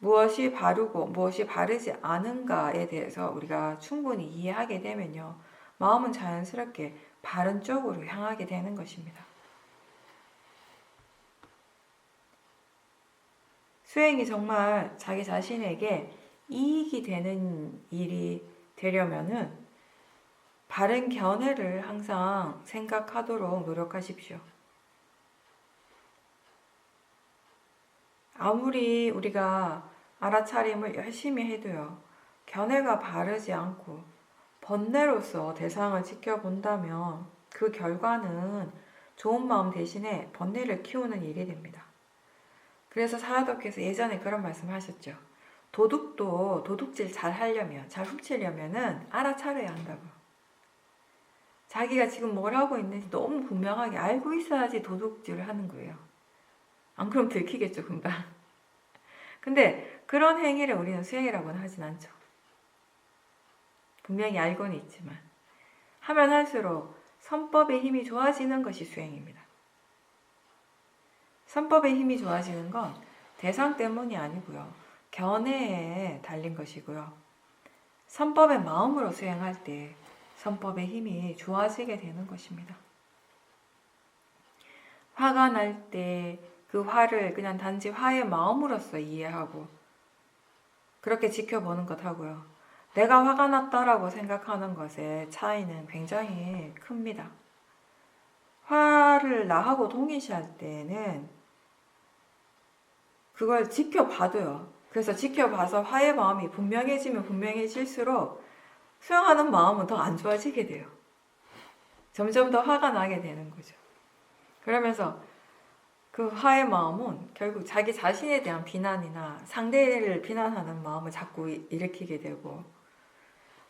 A: 무엇이 바르고 무엇이 바르지 않은가에 대해서 우리가 충분히 이해하게 되면요. 마음은 자연스럽게 바른 쪽으로 향하게 되는 것입니다. 수행이 정말 자기 자신에게 이익이 되는 일이 되려면은 바른 견해를 항상 생각하도록 노력하십시오. 아무리 우리가 알아차림을 열심히 해도요. 견해가 바르지 않고 번뇌로서 대상을 지켜본다면 그 결과는 좋은 마음 대신에 번뇌를 키우는 일이 됩니다. 그래서 사라도께서 예전에 그런 말씀하셨죠. 도둑도 도둑질 잘 하려면, 잘 훔치려면은 알아차려야 한다고. 자기가 지금 뭘 하고 있는지 너무 분명하게 알고 있어야지 도둑질을 하는 거예요. 안 그럼 들키겠죠, 금방. 근데 그런 행위를 우리는 수행이라고는 하진 않죠. 분명히 알고는 있지만 하면 할수록 선법의 힘이 좋아지는 것이 수행입니다. 선법의 힘이 좋아지는 건 대상 때문이 아니고요. 견해에 달린 것이고요. 선법의 마음으로 수행할 때 선법의 힘이 좋아지게 되는 것입니다. 화가 날 때 그 화를 그냥 단지 화의 마음으로서 이해하고 그렇게 지켜보는 것 하고요. 내가 화가 났다라고 생각하는 것의 차이는 굉장히 큽니다. 화를 나하고 동일시할 때는 그걸 지켜봐도요. 그래서 지켜봐서 화의 마음이 분명해지면 분명해질수록 수용하는 마음은 더 안 좋아지게 돼요. 점점 더 화가 나게 되는 거죠. 그러면서 그 화의 마음은 결국 자기 자신에 대한 비난이나 상대를 비난하는 마음을 자꾸 일으키게 되고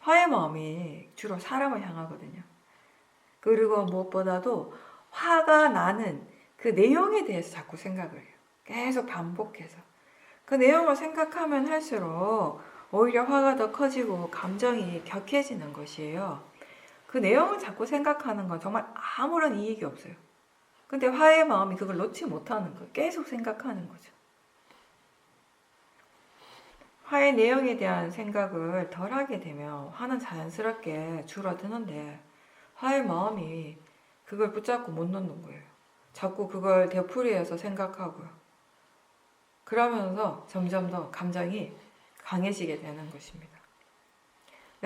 A: 화의 마음이 주로 사람을 향하거든요. 그리고 무엇보다도 화가 나는 그 내용에 대해서 자꾸 생각을 해요. 계속 반복해서. 그 내용을 생각하면 할수록 오히려 화가 더 커지고 감정이 격해지는 것이에요. 그 내용을 자꾸 생각하는 건 정말 아무런 이익이 없어요. 근데 화의 마음이 그걸 놓지 못하는 거예요. 계속 생각하는 거죠. 화의 내용에 대한 생각을 덜 하게 되면 화는 자연스럽게 줄어드는데 화의 마음이 그걸 붙잡고 못 놓는 거예요. 자꾸 그걸 되풀이해서 생각하고요. 그러면서 점점 더 감정이 강해지게 되는 것입니다.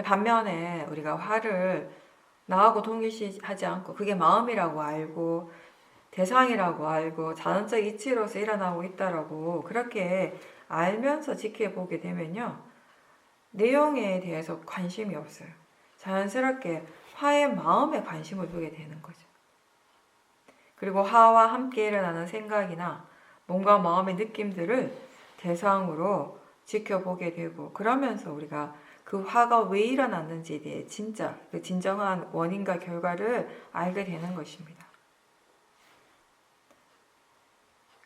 A: 반면에 우리가 화를 나하고 동일시하지 않고 그게 마음이라고 알고 대상이라고 알고 자연적 이치로서 일어나고 있다라고 그렇게 알면서 지켜보게 되면요. 내용에 대해서 관심이 없어요. 자연스럽게 화의 마음에 관심을 두게 되는 거죠. 그리고 화와 함께 일어나는 생각이나 몸과 마음의 느낌들을 대상으로 지켜보게 되고 그러면서 우리가 그 화가 왜 일어났는지에 대해 그 진정한 원인과 결과를 알게 되는 것입니다.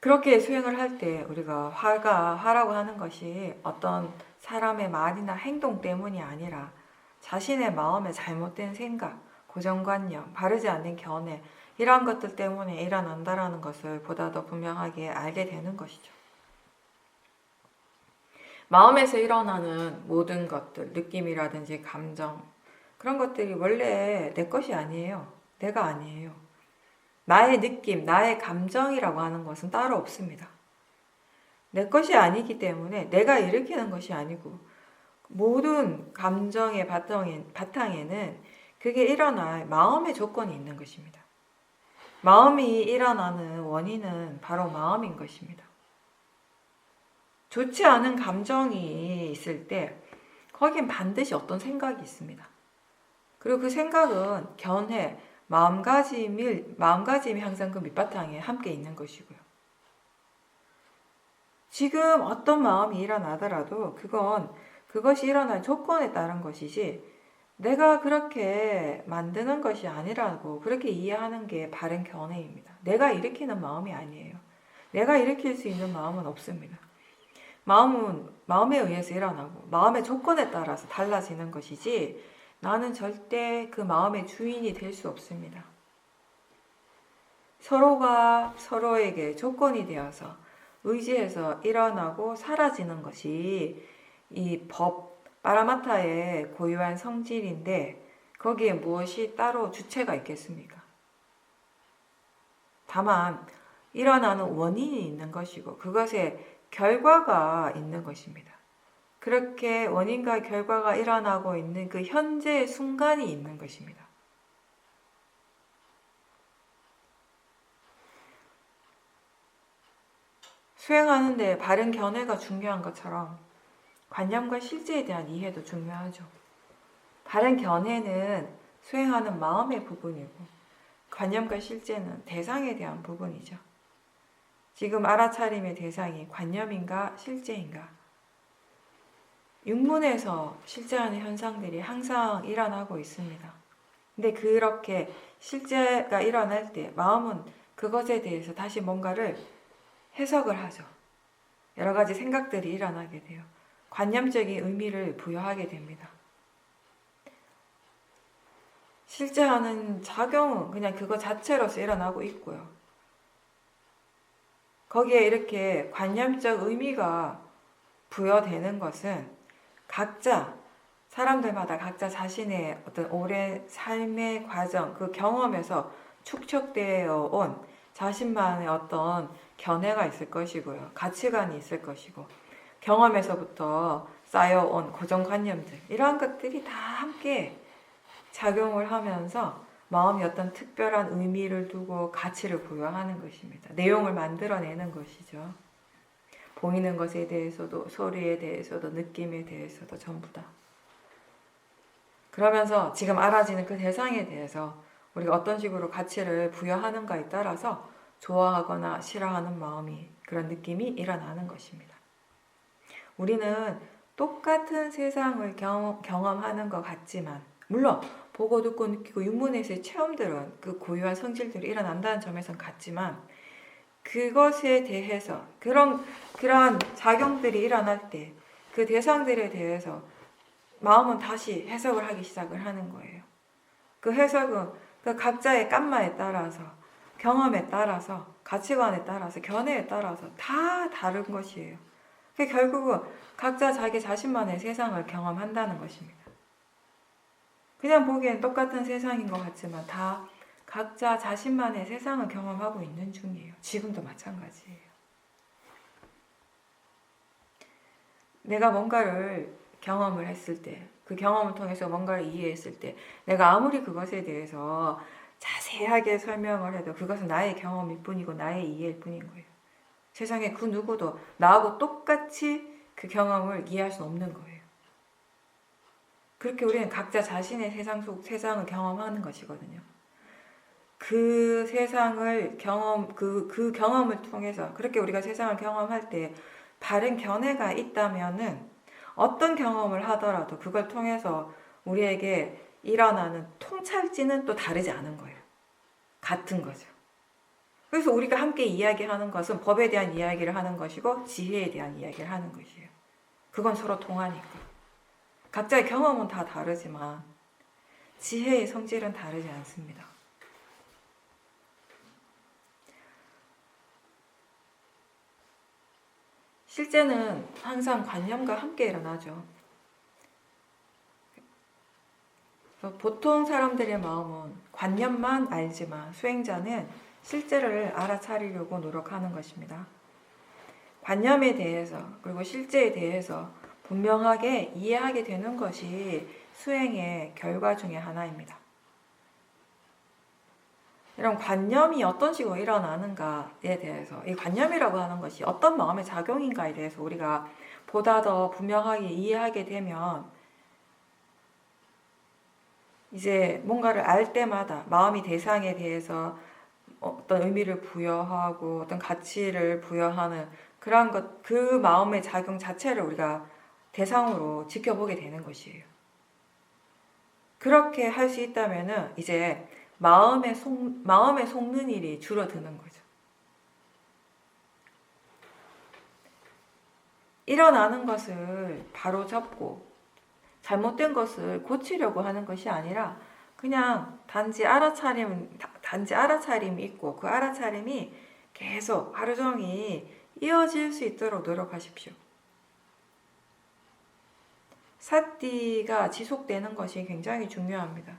A: 그렇게 수행을 할 때 우리가 화라고 하는 것이 어떤 사람의 말이나 행동 때문이 아니라 자신의 마음의 잘못된 생각, 고정관념, 바르지 않는 견해 이러한 것들 때문에 일어난다라는 것을 보다 더 분명하게 알게 되는 것이죠. 마음에서 일어나는 모든 것들, 느낌이라든지 감정 그런 것들이 원래 내 것이 아니에요. 내가 아니에요. 나의 느낌, 나의 감정이라고 하는 것은 따로 없습니다. 내 것이 아니기 때문에 내가 일으키는 것이 아니고 모든 감정의 바탕에는 그게 일어날 마음의 조건이 있는 것입니다. 마음이 일어나는 원인은 바로 마음인 것입니다. 좋지 않은 감정이 있을 때 거긴 반드시 어떤 생각이 있습니다. 그리고 그 생각은 견해, 마음가짐이 항상 그 밑바탕에 함께 있는 것이고요. 지금 어떤 마음이 일어나더라도 그것이 일어날 조건에 따른 것이지 내가 그렇게 만드는 것이 아니라고 그렇게 이해하는 게 바른 견해입니다. 내가 일으키는 마음이 아니에요. 내가 일으킬 수 있는 마음은 없습니다. 마음은 마음에 의해서 일어나고 마음의 조건에 따라서 달라지는 것이지 나는 절대 그 마음의 주인이 될 수 없습니다. 서로가 서로에게 조건이 되어서 의지해서 일어나고 사라지는 것이 이 파라마타의 고유한 성질인데 거기에 무엇이 따로 주체가 있겠습니까? 다만 일어나는 원인이 있는 것이고 그것에 결과가 있는 것입니다. 그렇게 원인과 결과가 일어나고 있는 그 현재의 순간이 있는 것입니다. 수행하는데 바른 견해가 중요한 것처럼 관념과 실제에 대한 이해도 중요하죠. 바른 견해는 수행하는 마음의 부분이고 관념과 실제는 대상에 대한 부분이죠. 지금 알아차림의 대상이 관념인가 실제인가? 육문에서 실제하는 현상들이 항상 일어나고 있습니다. 근데 그렇게 실제가 일어날 때 마음은 그것에 대해서 다시 뭔가를 해석을 하죠. 여러 가지 생각들이 일어나게 돼요. 관념적인 의미를 부여하게 됩니다. 실제하는 작용은 그냥 그거 자체로서 일어나고 있고요. 거기에 이렇게 관념적 의미가 부여되는 것은 각자 사람들마다 각자 자신의 어떤 오랜 삶의 과정, 그 경험에서 축적되어 온 자신만의 어떤 견해가 있을 것이고요. 가치관이 있을 것이고 경험에서부터 쌓여온 고정관념들 이러한 것들이 다 함께 작용을 하면서 마음이 어떤 특별한 의미를 두고 가치를 부여하는 것입니다. 내용을 만들어내는 것이죠. 보이는 것에 대해서도 소리에 대해서도 느낌에 대해서도 전부 다. 그러면서 지금 알아지는 그 대상에 대해서 우리가 어떤 식으로 가치를 부여하는가에 따라서 좋아하거나 싫어하는 마음이 그런 느낌이 일어나는 것입니다. 우리는 똑같은 세상을 경험하는 것 같지만 물론 보고 듣고 느끼고 육문에서의 체험들은 그 고유한 성질들이 일어난다는 점에선 같지만 그것에 대해서 그러한 작용들이 일어날 때 그 대상들에 대해서 마음은 다시 해석을 하기 시작을 하는 거예요. 그 해석은 그 각자의 깐마에 따라서 경험에 따라서 가치관에 따라서 견해에 따라서 다 다른 것이에요. 결국은 각자 자기 자신만의 세상을 경험한다는 것입니다. 그냥 보기엔 똑같은 세상인 것 같지만 다 각자 자신만의 세상을 경험하고 있는 중이에요. 지금도 마찬가지예요. 내가 뭔가를 경험을 했을 때, 그 경험을 통해서 뭔가를 이해했을 때 내가 아무리 그것에 대해서 자세하게 설명을 해도 그것은 나의 경험일 뿐이고 나의 이해일 뿐인 거예요. 세상에 그 누구도 나하고 똑같이 그 경험을 이해할 수 없는 거예요. 그렇게 우리는 각자 자신의 세상을 경험하는 것이거든요. 그 세상을 그 경험을 통해서 그렇게 우리가 세상을 경험할 때 바른 견해가 있다면은 어떤 경험을 하더라도 그걸 통해서 우리에게 일어나는 통찰지는 또 다르지 않은 거예요. 같은 거죠. 그래서 우리가 함께 이야기하는 것은 법에 대한 이야기를 하는 것이고 지혜에 대한 이야기를 하는 것이에요. 그건 서로 통하니까. 각자의 경험은 다 다르지만 지혜의 성질은 다르지 않습니다. 실제는 항상 관념과 함께 일어나죠. 보통 사람들의 마음은 관념만 알지만 수행자는 실제를 알아차리려고 노력하는 것입니다. 관념에 대해서 그리고 실제에 대해서 분명하게 이해하게 되는 것이 수행의 결과 중에 하나입니다. 이런 관념이 어떤 식으로 일어나는가에 대해서 이 관념이라고 하는 것이 어떤 마음의 작용인가에 대해서 우리가 보다 더 분명하게 이해하게 되면 이제 뭔가를 알 때마다 마음이 대상에 대해서 어떤 의미를 부여하고 어떤 가치를 부여하는 그 마음의 작용 자체를 우리가 대상으로 지켜보게 되는 것이에요. 그렇게 할 수 있다면은 이제 마음에 속는 일이 줄어드는 거죠. 일어나는 것을 바로 잡고 잘못된 것을 고치려고 하는 것이 아니라 그냥 단지 알아차림이 있고 그 알아차림이 계속 하루 종일 이어질 수 있도록 노력하십시오. 사띠가 지속되는 것이 굉장히 중요합니다.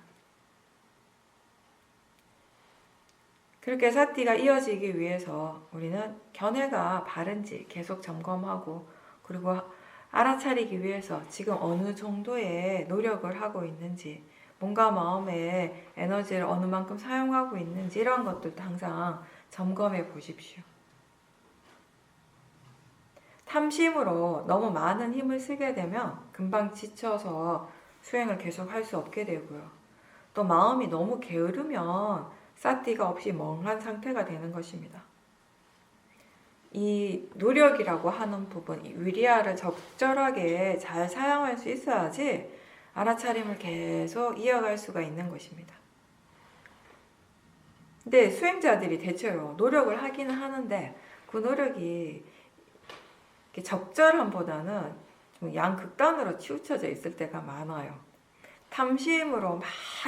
A: 그렇게 사띠가 이어지기 위해서 우리는 견해가 바른지 계속 점검하고 그리고 알아차리기 위해서 지금 어느 정도의 노력을 하고 있는지 뭔가 마음의 에너지를 어느 만큼 사용하고 있는지 이런 것들도 항상 점검해 보십시오. 탐심으로 너무 많은 힘을 쓰게 되면 금방 지쳐서 수행을 계속 할 수 없게 되고요. 또 마음이 너무 게으르면 사띠가 없이 멍한 상태가 되는 것입니다. 이 노력이라고 하는 부분, 이 위리아를 적절하게 잘 사용할 수 있어야지 알아차림을 계속 이어갈 수가 있는 것입니다. 근데 수행자들이 대체로 노력을 하기는 하는데 그 노력이 적절함보다는 좀 양극단으로 치우쳐져 있을 때가 많아요. 탐심으로 막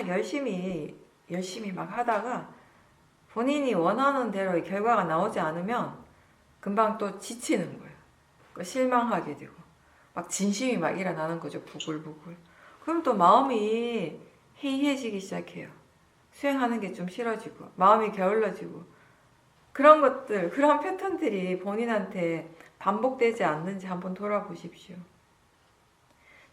A: 열심히 막 하다가 본인이 원하는 대로의 결과가 나오지 않으면 금방 또 지치는 거예요. 실망하게 되고 막 진심이 막 일어나는 거죠. 부글부글. 그럼 또 마음이 해이해지기 시작해요. 수행하는 게 좀 싫어지고 마음이 게을러지고 그런 패턴들이 본인한테 반복되지 않는지 한번 돌아보십시오.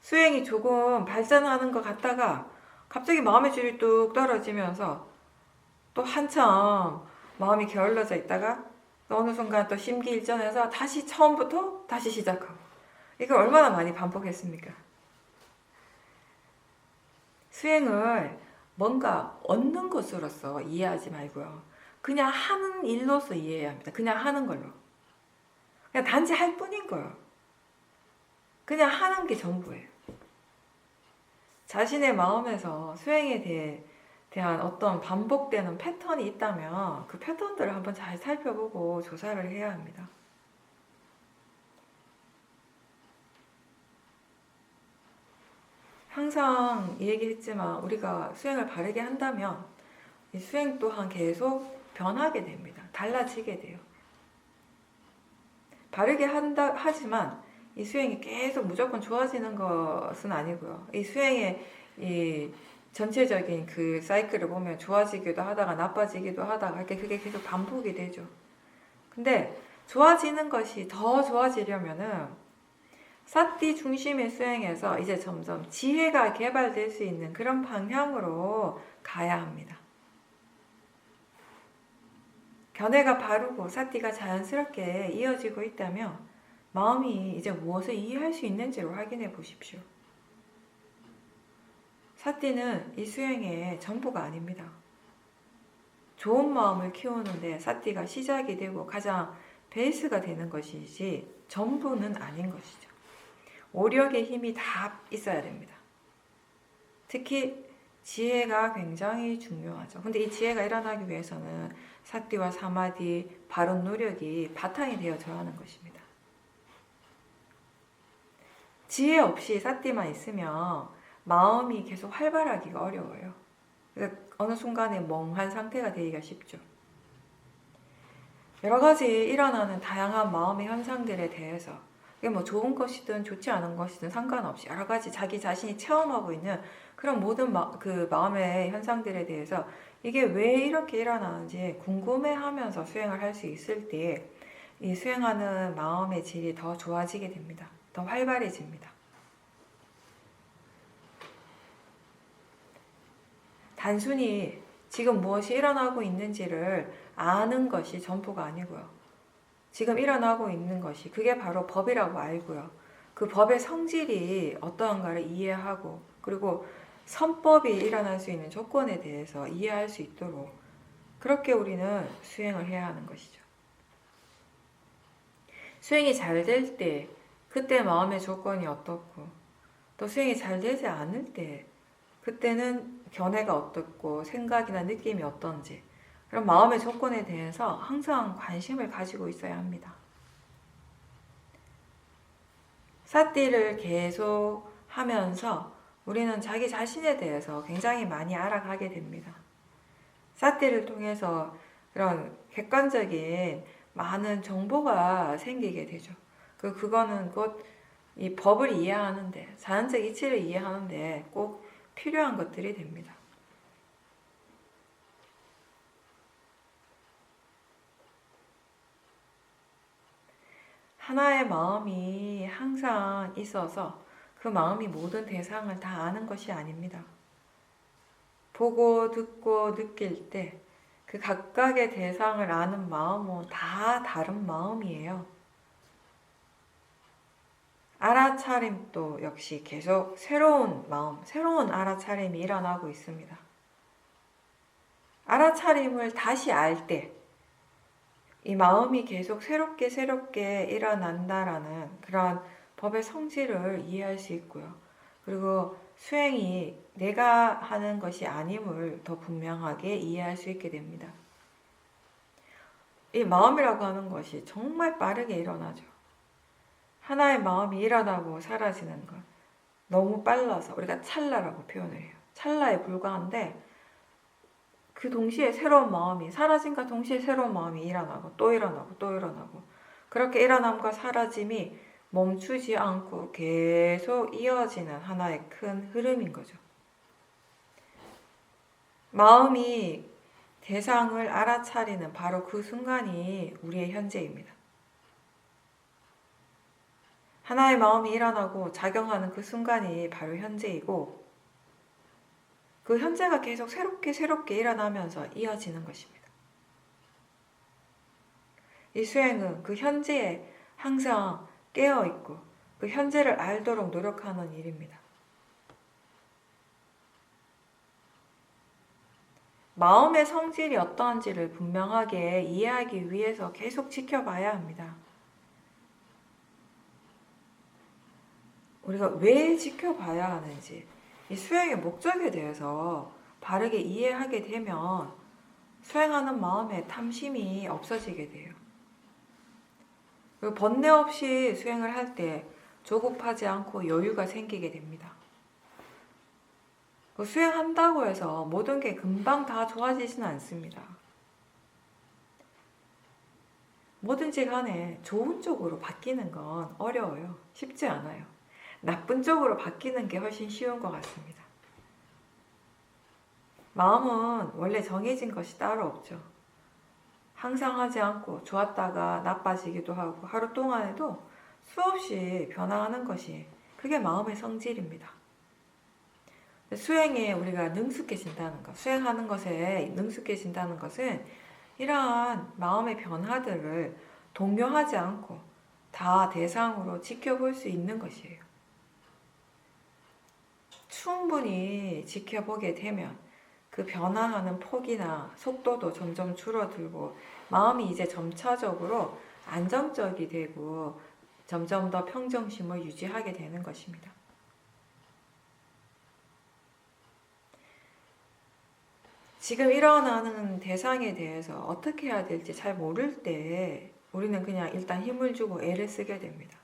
A: 수행이 조금 발전하는 것 같다가 갑자기 마음의 질이 뚝 떨어지면서 또 한참 마음이 게을러져 있다가 또 어느 순간 또 심기일전해서 다시 처음부터 다시 시작하고 이걸 얼마나 많이 반복했습니까? 수행을 뭔가 얻는 것으로서 이해하지 말고요. 그냥 하는 일로서 이해해야 합니다. 그냥 하는 걸로. 그냥 단지 할 뿐인 거예요. 그냥 하는 게 전부예요. 자신의 마음에서 수행에 대한 어떤 반복되는 패턴이 있다면 그 패턴들을 한번 잘 살펴보고 조사를 해야 합니다. 항상 얘기했지만 우리가 수행을 바르게 한다면 이 수행 또한 계속 변하게 됩니다. 달라지게 돼요. 바르게 하지만 이 수행이 계속 무조건 좋아지는 것은 아니고요. 이 수행의 이 전체적인 그 사이클을 보면 좋아지기도 하다가 나빠지기도 하다가 그게 계속 반복이 되죠. 근데 좋아지는 것이 더 좋아지려면은 사띠 중심의 수행에서 이제 점점 지혜가 개발될 수 있는 그런 방향으로 가야 합니다. 견해가 바르고 사띠가 자연스럽게 이어지고 있다면 마음이 이제 무엇을 이해할 수 있는지를 확인해 보십시오. 사띠는 이 수행의 전부가 아닙니다. 좋은 마음을 키우는데 사띠가 시작이 되고 가장 베이스가 되는 것이지 전부는 아닌 것이죠. 오력의 힘이 다 있어야 됩니다. 특히 지혜가 굉장히 중요하죠. 근데 이 지혜가 일어나기 위해서는 사띠와 사마디, 바른 노력이 바탕이 되어져야 하는 것입니다. 지혜 없이 사띠만 있으면 마음이 계속 활발하기가 어려워요. 그래서 어느 순간에 멍한 상태가 되기가 쉽죠. 여러 가지 일어나는 다양한 마음의 현상들에 대해서 이게 뭐 좋은 것이든 좋지 않은 것이든 상관없이 여러 가지 자기 자신이 체험하고 있는 그런 모든 그 마음의 현상들에 대해서 이게 왜 이렇게 일어나는지 궁금해하면서 수행을 할 수 있을 때 이 수행하는 마음의 질이 더 좋아지게 됩니다. 더 활발해집니다. 단순히 지금 무엇이 일어나고 있는지를 아는 것이 전부가 아니고요. 지금 일어나고 있는 것이 그게 바로 법이라고 알고요. 그 법의 성질이 어떠한가를 이해하고 그리고 선법이 일어날 수 있는 조건에 대해서 이해할 수 있도록 그렇게 우리는 수행을 해야 하는 것이죠. 수행이 잘 될 때, 그때 마음의 조건이 어떻고, 또 수행이 잘 되지 않을 때, 그때는 견해가 어떻고, 생각이나 느낌이 어떤지, 그런 마음의 조건에 대해서 항상 관심을 가지고 있어야 합니다. 사띠를 계속 하면서 우리는 자기 자신에 대해서 굉장히 많이 알아가게 됩니다. 사띠를 통해서 그런 객관적인 많은 정보가 생기게 되죠. 그거는 곧 이 법을 이해하는데, 자연적 이치를 이해하는데 꼭 필요한 것들이 됩니다. 하나의 마음이 항상 있어서 그 마음이 모든 대상을 다 아는 것이 아닙니다. 보고 듣고 느낄 때 그 각각의 대상을 아는 마음은 다 다른 마음이에요. 알아차림도 역시 계속 새로운 마음, 새로운 알아차림이 일어나고 있습니다. 알아차림을 다시 알 때 이 마음이 계속 새롭게 일어난다라는 그런 법의 성질을 이해할 수 있고요. 그리고 수행이 내가 하는 것이 아님을 더 분명하게 이해할 수 있게 됩니다. 이 마음이라고 하는 것이 정말 빠르게 일어나죠. 하나의 마음이 일어나고 사라지는 것. 너무 빨라서 우리가 찰나라고 표현을 해요. 찰나에 불과한데 그 동시에 새로운 마음이 사라짐과 동시에 새로운 마음이 일어나고 또 일어나고 또 일어나고 그렇게 일어남과 사라짐이 멈추지 않고 계속 이어지는 하나의 큰 흐름인 거죠. 마음이 대상을 알아차리는 바로 그 순간이 우리의 현재입니다. 하나의 마음이 일어나고 작용하는 그 순간이 바로 현재이고 그 현재가 계속 새롭게 일어나면서 이어지는 것입니다. 이 수행은 그 현재에 항상 깨어있고 그 현재를 알도록 노력하는 일입니다. 마음의 성질이 어떠한지를 분명하게 이해하기 위해서 계속 지켜봐야 합니다. 우리가 왜 지켜봐야 하는지 이 수행의 목적에 대해서 바르게 이해하게 되면 수행하는 마음에 탐심이 없어지게 돼요. 그리고 번뇌 없이 수행을 할 때 조급하지 않고 여유가 생기게 됩니다. 수행한다고 해서 모든 게 금방 다 좋아지지는 않습니다. 뭐든지 간에 좋은 쪽으로 바뀌는 건 어려워요. 쉽지 않아요. 나쁜 쪽으로 바뀌는 게 훨씬 쉬운 것 같습니다. 마음은 원래 정해진 것이 따로 없죠. 항상 하지 않고 좋았다가 나빠지기도 하고 하루 동안에도 수없이 변화하는 것이 그게 마음의 성질입니다. 수행에 우리가 능숙해진다는 것, 수행하는 것에 능숙해진다는 것은 이러한 마음의 변화들을 동요하지 않고 다 대상으로 지켜볼 수 있는 것이에요. 충분히 지켜보게 되면 그 변화하는 폭이나 속도도 점점 줄어들고 마음이 이제 점차적으로 안정적이 되고 점점 더 평정심을 유지하게 되는 것입니다. 지금 일어나는 대상에 대해서 어떻게 해야 될지 잘 모를 때 우리는 그냥 일단 힘을 주고 애를 쓰게 됩니다.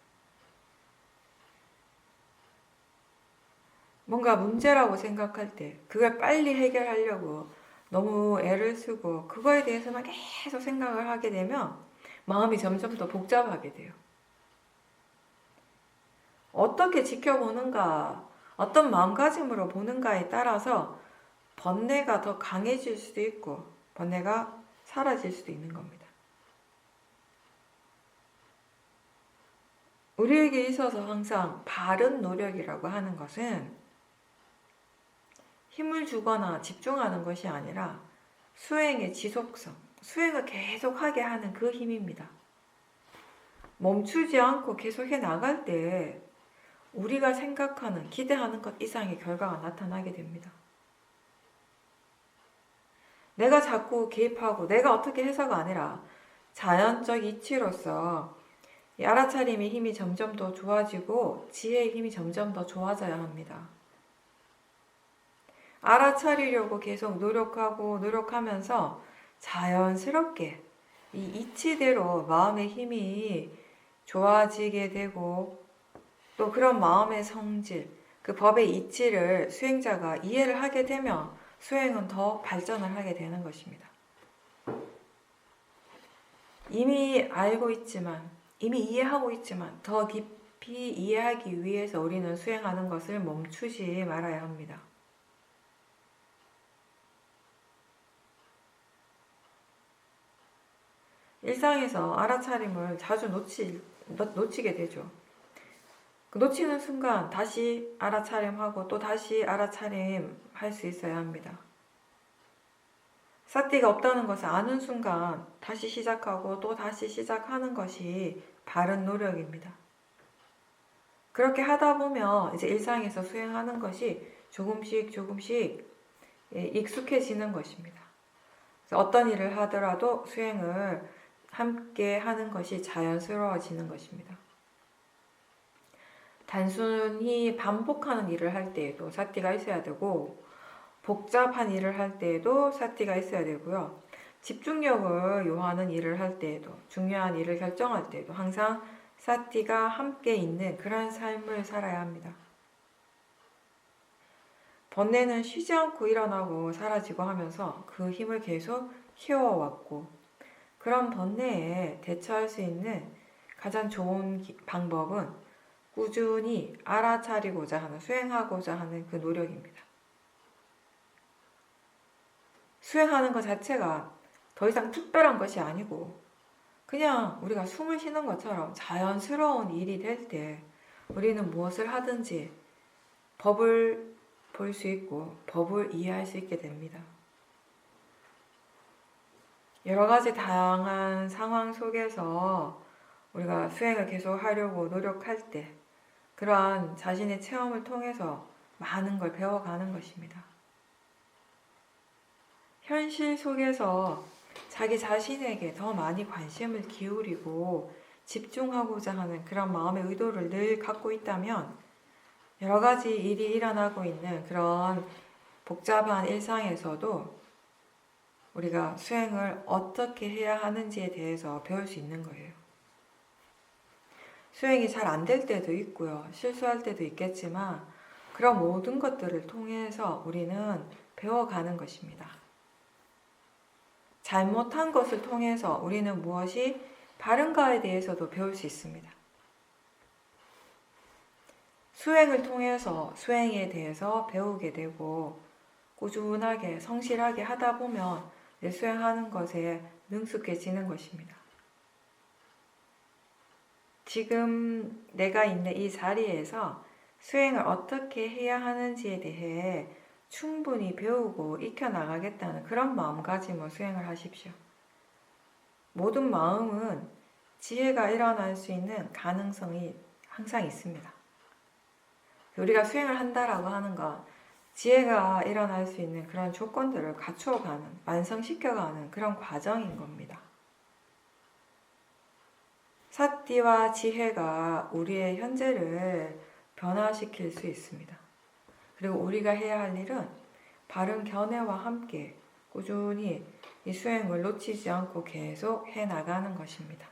A: 뭔가 문제라고 생각할 때 그걸 빨리 해결하려고 너무 애를 쓰고 그거에 대해서만 계속 생각을 하게 되면 마음이 점점 더 복잡하게 돼요. 어떻게 지켜보는가, 어떤 마음가짐으로 보는가에 따라서 번뇌가 더 강해질 수도 있고 번뇌가 사라질 수도 있는 겁니다. 우리에게 있어서 항상 바른 노력이라고 하는 것은 힘을 주거나 집중하는 것이 아니라 수행의 지속성, 수행을 계속하게 하는 그 힘입니다. 멈추지 않고 계속해 나갈 때 우리가 생각하는, 기대하는 것 이상의 결과가 나타나게 됩니다. 내가 자꾸 개입하고 내가 어떻게 해서가 아니라 자연적 이치로서 이 알아차림의 힘이 점점 더 좋아지고 지혜의 힘이 점점 더 좋아져야 합니다. 알아차리려고 계속 노력하면서 자연스럽게 이 이치대로 마음의 힘이 좋아지게 되고 또 그런 마음의 성질, 그 법의 이치를 수행자가 이해를 하게 되면 수행은 더 발전을 하게 되는 것입니다. 이미 알고 있지만, 이미 이해하고 있지만 더 깊이 이해하기 위해서 우리는 수행하는 것을 멈추지 말아야 합니다. 일상에서 알아차림을 자주 놓치게 되죠. 놓치는 순간 다시 알아차림하고 또 다시 알아차림 할 수 있어야 합니다. 사띠가 없다는 것을 아는 순간 다시 시작하고 또 다시 시작하는 것이 바른 노력입니다. 그렇게 하다 보면 이제 일상에서 수행하는 것이 조금씩 익숙해지는 것입니다. 어떤 일을 하더라도 수행을 함께 하는 것이 자연스러워지는 것입니다. 단순히 반복하는 일을 할 때에도 사띠가 있어야 되고 복잡한 일을 할 때에도 사띠가 있어야 되고요. 집중력을 요하는 일을 할 때에도 중요한 일을 결정할 때에도 항상 사띠가 함께 있는 그런 삶을 살아야 합니다. 번뇌는 쉬지 않고 일어나고 사라지고 하면서 그 힘을 계속 키워왔고 그런 번뇌에 대처할 수 있는 가장 좋은 방법은 꾸준히 알아차리고자 하는, 수행하고자 하는 그 노력입니다. 수행하는 것 자체가 더 이상 특별한 것이 아니고 그냥 우리가 숨을 쉬는 것처럼 자연스러운 일이 될 때 우리는 무엇을 하든지 법을 볼 수 있고 법을 이해할 수 있게 됩니다. 여러 가지 다양한 상황 속에서 우리가 수행을 계속 하려고 노력할 때 그러한 자신의 체험을 통해서 많은 걸 배워가는 것입니다. 현실 속에서 자기 자신에게 더 많이 관심을 기울이고 집중하고자 하는 그런 마음의 의도를 늘 갖고 있다면 여러 가지 일이 일어나고 있는 그런 복잡한 일상에서도 우리가 수행을 어떻게 해야 하는지에 대해서 배울 수 있는 거예요. 수행이 잘 안 될 때도 있고요. 실수할 때도 있겠지만 그런 모든 것들을 통해서 우리는 배워가는 것입니다. 잘못한 것을 통해서 우리는 무엇이 바른가에 대해서도 배울 수 있습니다. 수행을 통해서 수행에 대해서 배우게 되고 꾸준하게 성실하게 하다 보면 수행하는 것에 능숙해지는 것입니다. 지금 내가 있는 이 자리에서 수행을 어떻게 해야 하는지에 대해 충분히 배우고 익혀나가겠다는 그런 마음가짐으로 수행을 하십시오. 모든 마음은 지혜가 일어날 수 있는 가능성이 항상 있습니다. 우리가 수행을 한다라고 하는 건 지혜가 일어날 수 있는 그런 조건들을 갖추어가는, 완성시켜가는 그런 과정인 겁니다. 사띠와 지혜가 우리의 현재를 변화시킬 수 있습니다. 그리고 우리가 해야 할 일은 바른 견해와 함께 꾸준히 이 수행을 놓치지 않고 계속 해나가는 것입니다.